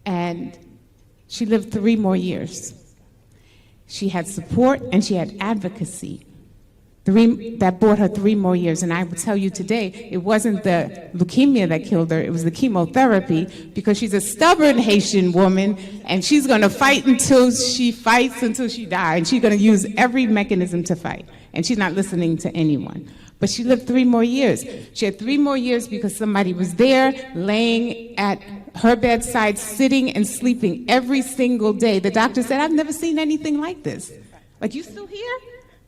And she lived 3 more years. She had support and she had advocacy. That bought her 3 more years. And I will tell you today, it wasn't the leukemia that killed her, it was the chemotherapy, because she's a stubborn Haitian woman, and she's going to fight until she dies, and she's going to use every mechanism to fight. And she's not listening to anyone. But she lived 3 more years. She had 3 more years because somebody was there, laying at her bedside, sitting and sleeping every single day. The doctor said, I've never seen anything like this. Like, you still here?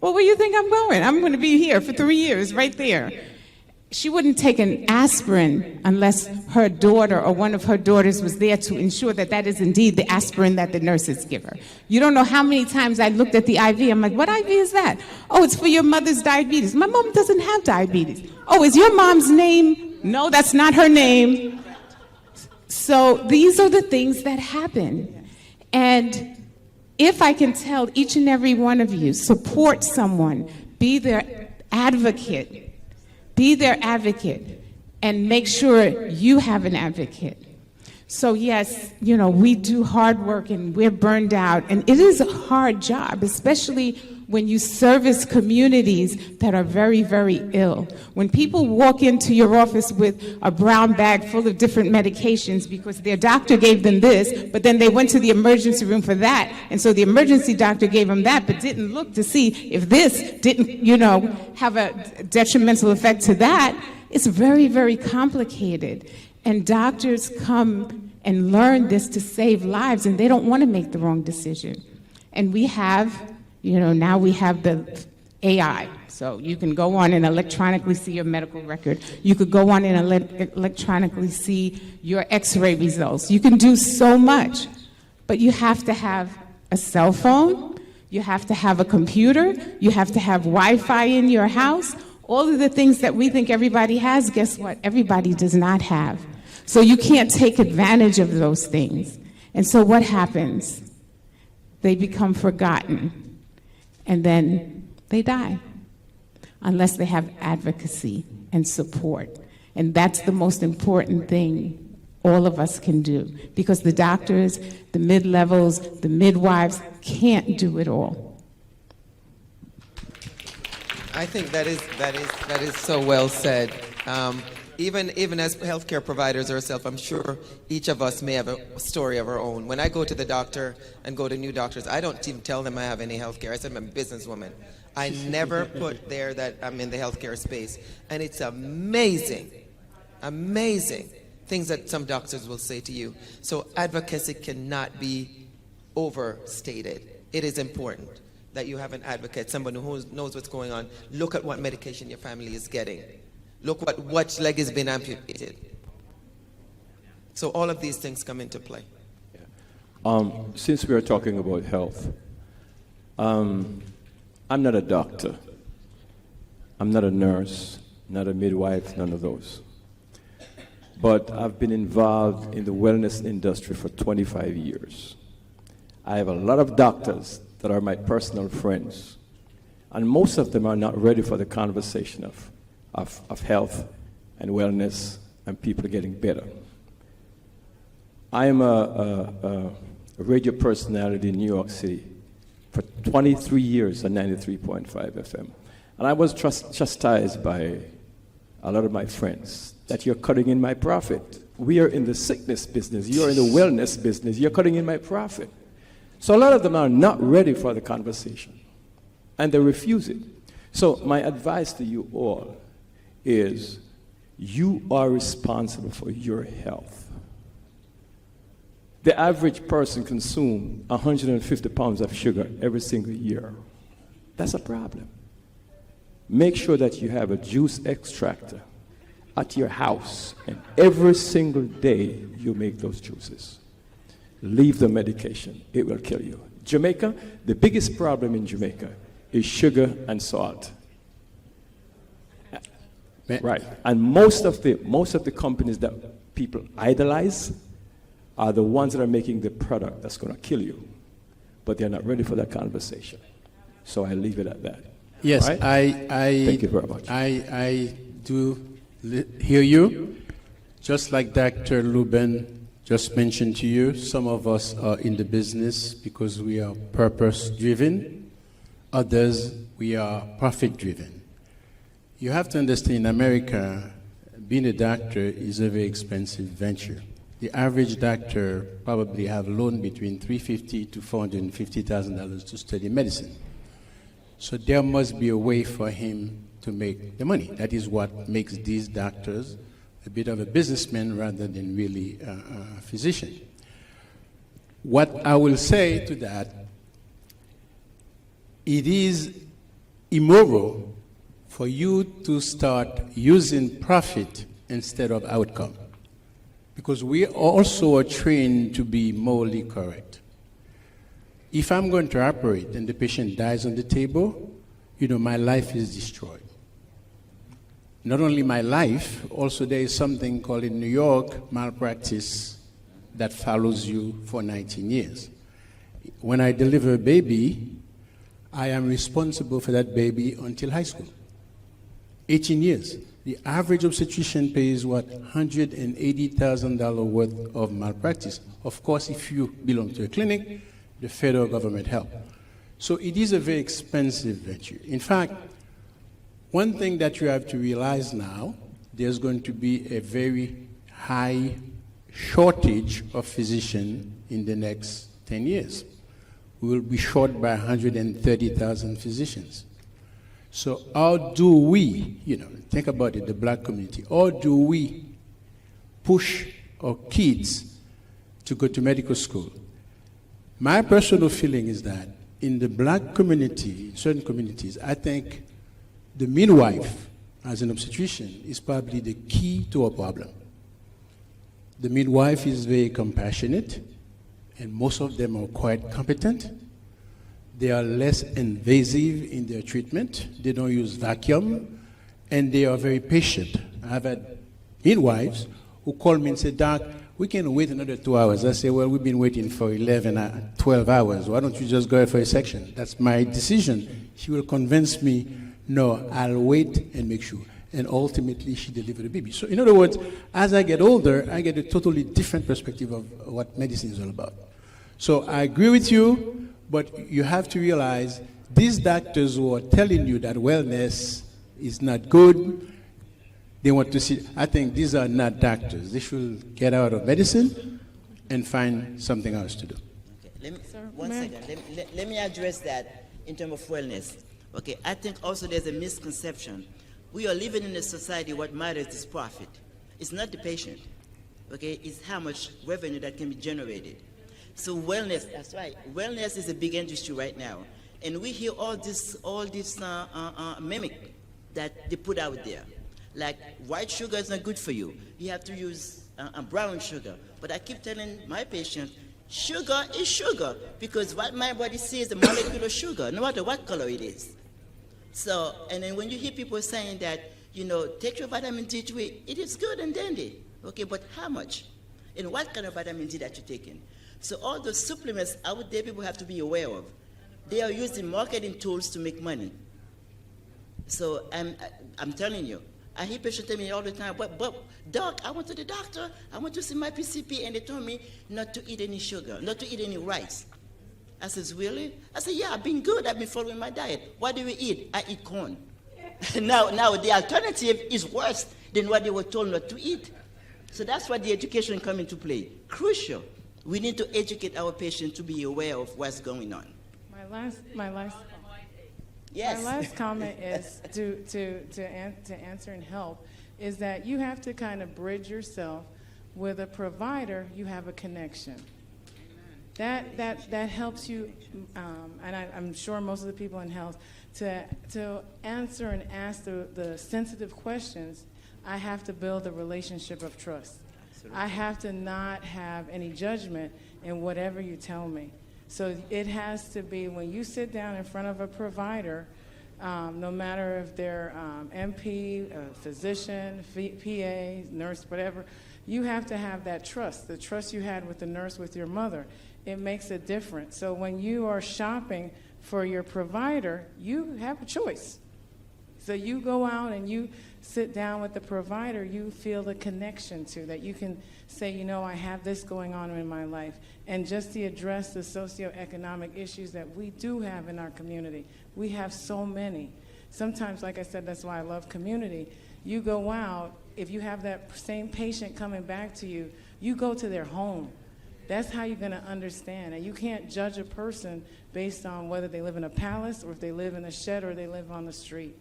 Well, where do you think I'm going? I'm going to be here for 3 years, right there. She wouldn't take an aspirin unless her daughter or one of her daughters was there to ensure that that is indeed the aspirin that the nurses give her. You don't know how many times I looked at the IV. I'm like, what IV is that? Oh, it's for your mother's diabetes. My mom doesn't have diabetes. Oh, is your mom's name? No, that's not her name. So these are the things that happen. And if I can tell each and every one of you, support someone, be their advocate, and make sure you have an advocate. So yes, we do hard work and we're burned out, and it is a hard job, especially when you service communities that are very, very ill. When people walk into your office with a brown bag full of different medications because their doctor gave them this, but then they went to the emergency room for that, and so the emergency doctor gave them that, but didn't look to see if this didn't, have a detrimental effect to that, it's very, very complicated. And doctors come and learn this to save lives, and they don't want to make the wrong decision. And we have, now we have the AI. So you can go on and electronically see your medical record. You could go on and electronically see your x-ray results. You can do so much, but you have to have a cell phone, you have to have a computer, you have to have Wi-Fi in your house. All of the things that we think everybody has, guess what? Everybody does not have. So you can't take advantage of those things. And so what happens? They become forgotten, and then they die, unless they have advocacy and support. And that's the most important thing all of us can do, because the doctors, the mid-levels, the midwives can't do it all. I think that is so well said. Even as healthcare providers ourselves, I'm sure each of us may have a story of our own. When I go to the doctor and go to new doctors, I don't even tell them I have any healthcare. I said I'm a businesswoman. I never put there that I'm in the healthcare space. And it's amazing things that some doctors will say to you. So advocacy cannot be overstated. It is important that you have an advocate, someone who knows what's going on. Look at what medication your family is getting. Look what which leg has been amputated. So all of these things come into play. Since we are talking about health, I'm not a doctor. I'm not a nurse, not a midwife, none of those. But I've been involved in the wellness industry for 25 years. I have a lot of doctors that are my personal friends, and most of them are not ready for the conversation of health and wellness and people getting better. I am a radio personality in New York City for 23 years on 93.5 FM. And I was chastised by a lot of my friends that you're cutting in my profit. We are in the sickness business. You're in the wellness business. You're cutting in my profit. So a lot of them are not ready for the conversation, and they refuse it. So my advice to you all is You are responsible for your health. The average person consumes 150 pounds of sugar every single year. That's a problem. Make sure that you have a juice extractor at your house, and every single day you make those juices. Leave the medication. It will kill you. Jamaica, the biggest problem in Jamaica is sugar and salt. Right. And most of the companies that people idolize are the ones that are making the product that's going to kill you. But they're not ready for that conversation. So I leave it at that. Yes, right? Thank you very much. I do hear you. Just like Dr. Lubin just mentioned to you, some of us are in the business because we are purpose-driven. Others, we are profit-driven. You have to understand, in America, being a doctor is a very expensive venture. The average doctor probably have loan between $350,000 to $450,000 to study medicine. So there must be a way for him to make the money. That is what makes these doctors a bit of a businessman rather than really a physician. What I will say to that, it is immoral for you to start using profit instead of outcome, because we also are trained to be morally correct. If I'm going to operate and the patient dies on the table, my life is destroyed. Not only my life, also there is something called in New York malpractice that follows you for 19 years. When I deliver a baby, I am responsible for that baby until high school. 18 years. The average obstetrician pays what? $180,000 worth of malpractice. Of course, if you belong to a clinic, the federal government help. So it is a very expensive venture. In fact, one thing that you have to realize now, there's going to be a very high shortage of physicians in the next 10 years. We will be short by 130,000 physicians. So how do we, think about it, the black community, how do we push our kids to go to medical school? My personal feeling is that in the black community, in certain communities, I think the midwife, as an obstetrician, is probably the key to our problem. The midwife is very compassionate, and most of them are quite competent. They are less invasive in their treatment. They don't use vacuum, and they are very patient. I've had midwives who call me and say, "Doc, we can wait another 2 hours." I say, "Well, we've been waiting for 12 hours. Why don't you just go for a section?" That's my decision. She will convince me, "No, I'll wait and make sure." And ultimately, she delivered a baby. So in other words, as I get older, I get a totally different perspective of what medicine is all about. So I agree with you, but you have to realize these doctors who are telling you that wellness is not good, they want to see, I think these are not doctors. They should get out of medicine and find something else to do. Okay, let me address that in terms of wellness. Okay, I think also there's a misconception. We are living in a society, what matters is profit. It's not the patient, okay? It's how much revenue that can be generated. So wellness, that's right. Wellness is a big industry right now. And we hear all this mimic that they put out there. Like white sugar is not good for you. You have to use brown sugar. But I keep telling my patient, sugar is sugar, because what my body sees is the molecular sugar, no matter what color it is. So, and then when you hear people saying that, take your vitamin D3, it is good and dandy. Okay, but how much? And what kind of vitamin D that you're taking? So all those supplements out there people have to be aware of. They are using marketing tools to make money. So I'm telling you, I hear patients tell me all the time, but doc, I went to the doctor, I went to see my PCP, and they told me not to eat any sugar, not to eat any rice. I says, really? I said, yeah, I've been good. I've been following my diet. What do we eat? I eat corn. now the alternative is worse than what they were told not to eat. So that's why the education come into play. Crucial. We need to educate our patients to be aware of what's going on. My last yes. My last comment is to answer and help. is that you have to kind of bridge yourself. With a provider, you have a connection. That helps you, and I'm sure most of the people in health, to answer and ask the sensitive questions, I have to build a relationship of trust. Absolutely. I have to not have any judgment in whatever you tell me. So it has to be, when you sit down in front of a provider, no matter if they're MP, physician, PA, nurse, whatever, you have to have that trust, the trust you had with the nurse, with your mother. It makes a difference. So when you are shopping for your provider, you have a choice. So you go out and you sit down with the provider, you feel the connection to that. You can say, you know, I have this going on in my life. And just to address the socioeconomic issues that we do have in our community. We have so many. Sometimes, like I said, that's why I love community. You go out, if you have that same patient coming back to you, you go to their home. That's how you're going to understand. And you can't judge a person based on whether they live in a palace or if they live in a shed or they live on the street.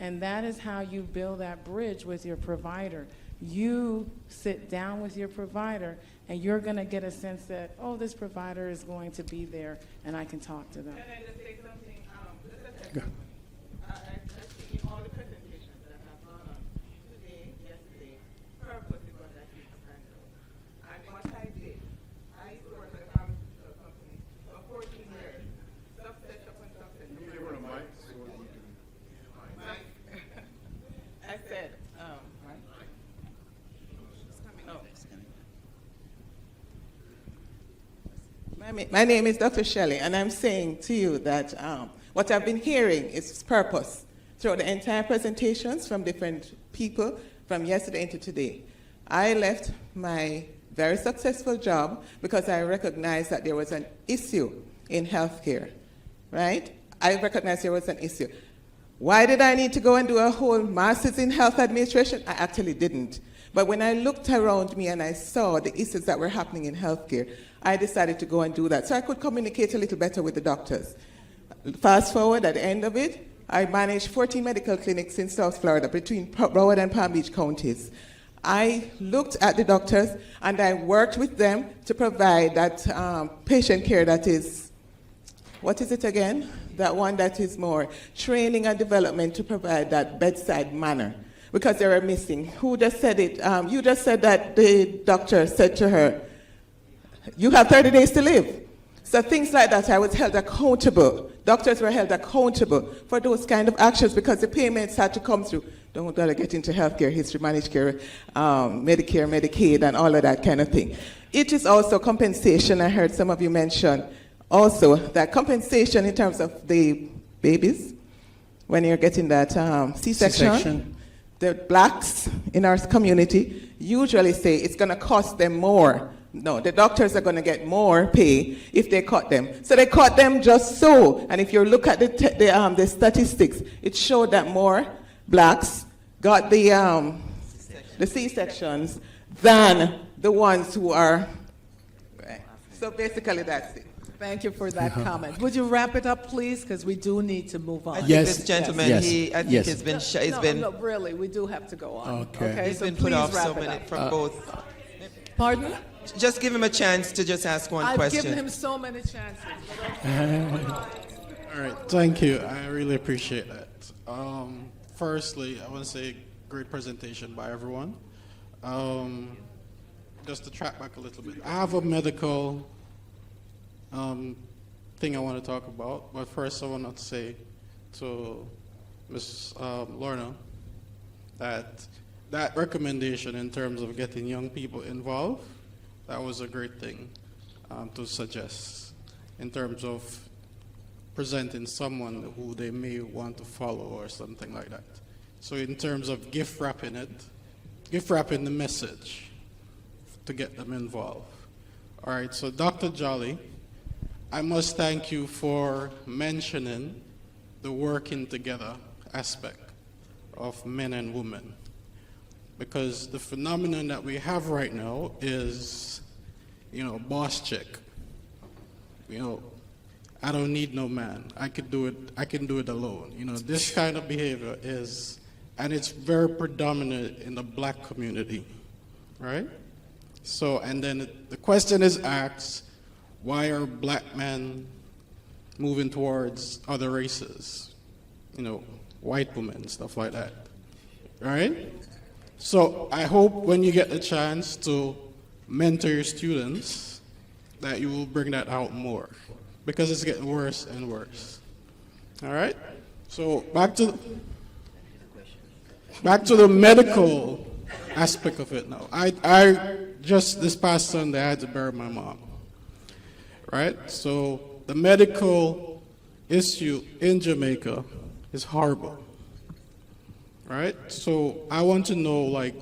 And that is how you build that bridge with your provider. You sit down with your provider and you're going to get a sense that, oh, this provider is going to be there and I can talk to them. Can I just say something? I've seen all the presentations that have gone on today, yesterday. Purpose is what I keep handle. And what I did, I used to work at a pharmaceutical company for 14 years. Success upon success. I said, my name is Dr. Shelley, and I'm saying to you that what I've been hearing is purpose throughout the entire presentations from different people from yesterday into today. I left my very successful job because I recognized that there was an issue in healthcare, right? I recognized there was an issue. Why did I need to go and do a whole master's in health administration? I actually didn't. But when I looked around me and I saw the issues that were happening in healthcare, I decided to go and do that so I could communicate a little better with the doctors. Fast forward, at the end of it, I managed 14 medical clinics in South Florida between Broward and Palm Beach counties. I looked at the doctors and I worked with them to provide that patient care that is, what is it again? That one that is more training and development to provide that bedside manner, because they were missing. Who just said it? You just said that the doctor said to her, you have 30 days to live. So things like that, I was held accountable. Doctors were held accountable for those kind of actions because the payments had to come through. Don't gotta get into healthcare, history, managed care, Medicare, Medicaid, and all of that kind of thing. It is also compensation. I heard some of you mention also that compensation in terms of the babies, when you're getting that C-section, the blacks in our community usually say it's gonna cost them more. No, the doctors are going to get more pay if they cut them. So they cut them just so. And if you look at the statistics, it showed that more blacks got the C-sections than the ones who are. Right. So basically, that's it. Thank you for that comment. Would you wrap it up, please? Because we do need to move on. I think this gentleman, has been. No, really, we do have to go on. Okay. He's been put off so many from both. Pardon? Just give him a chance to just ask one question. I've given him so many chances. All right, thank you. I really appreciate that. Firstly, I want to say great presentation by everyone. Just to track back a little bit, I have a medical thing I want to talk about, but first I want to say to Ms. Lorna that recommendation in terms of getting young people involved, that was a great thing to suggest in terms of presenting someone who they may want to follow or something like that. So in terms of gift wrapping the message to get them involved. All right, so Dr. Jolly, I must thank you for mentioning the working together aspect of men and women. Because the phenomenon that we have right now is, boss chick. I don't need no man. I can do it alone. This kind of behavior is and it's very predominant in the black community, right? So, and then the question is asked, why are black men moving towards other races? You know, white women, stuff like that, right? So I hope when you get the chance to mentor your students that you will bring that out more, because it's getting worse and worse. All right? So back to the medical aspect of it now. I just this past Sunday I had to bury my mom. Right? So the medical issue in Jamaica is horrible. Right? So I want to know, like,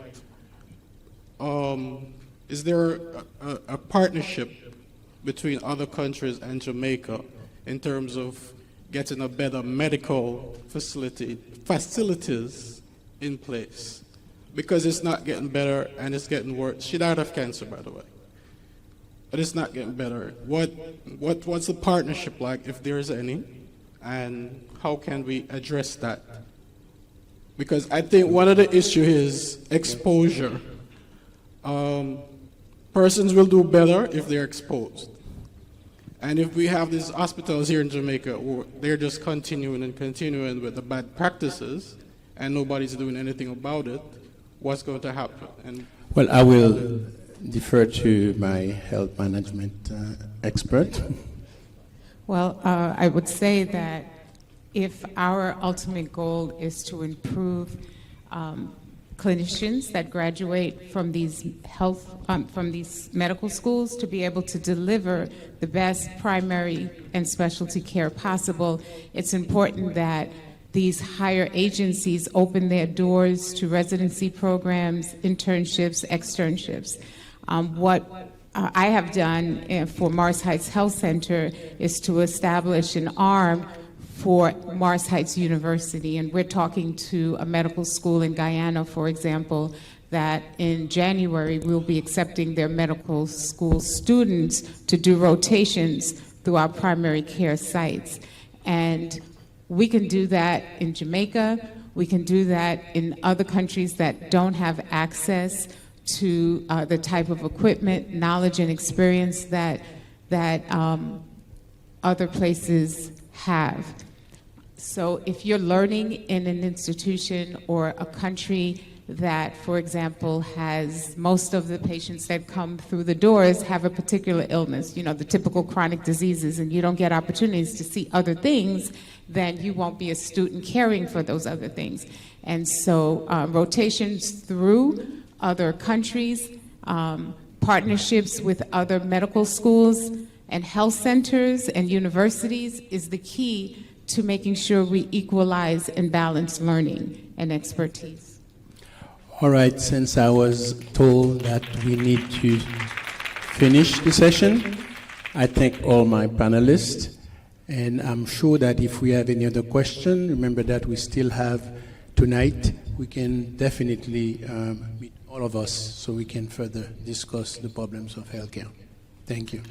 is there a partnership between other countries and Jamaica in terms of getting a better medical facilities in place? Because it's not getting better and it's getting worse. She died of cancer, by the way. But it's not getting better. What's the partnership like, if there is any, and how can we address that? Because I think one of the issues is exposure. Persons will do better if they're exposed. And if we have these hospitals here in Jamaica, they're just continuing with the bad practices, and nobody's doing anything about it, what's going to happen? And well, I will defer to my health management expert. Well, I would say that if our ultimate goal is to improve clinicians that graduate from these from these medical schools to be able to deliver the best primary and specialty care possible, it's important that these higher agencies open their doors to residency programs, internships, externships. What I have done for Mars Heights Health Center is to establish an arm for Mars Heights University, and we're talking to a medical school in Guyana, for example, that in January we'll be accepting their medical school students to do rotations through our primary care sites. And we can do that in Jamaica, we can do that in other countries that don't have access to the type of equipment, knowledge, and experience that other places have. So if you're learning in an institution or a country that, for example, has most of the patients that come through the doors have a particular illness, you know, the typical chronic diseases, and you don't get opportunities to see other things, then you won't be a student caring for those other things. And so rotations through other countries, partnerships with other medical schools and health centers and universities is the key to making sure we equalize and balance learning and expertise. All right, since I was told that we need to finish the session, I thank all my panelists, and I'm sure that if we have any other question, remember that we still have tonight, we can definitely meet all of us so we can further discuss the problems of healthcare. Thank you.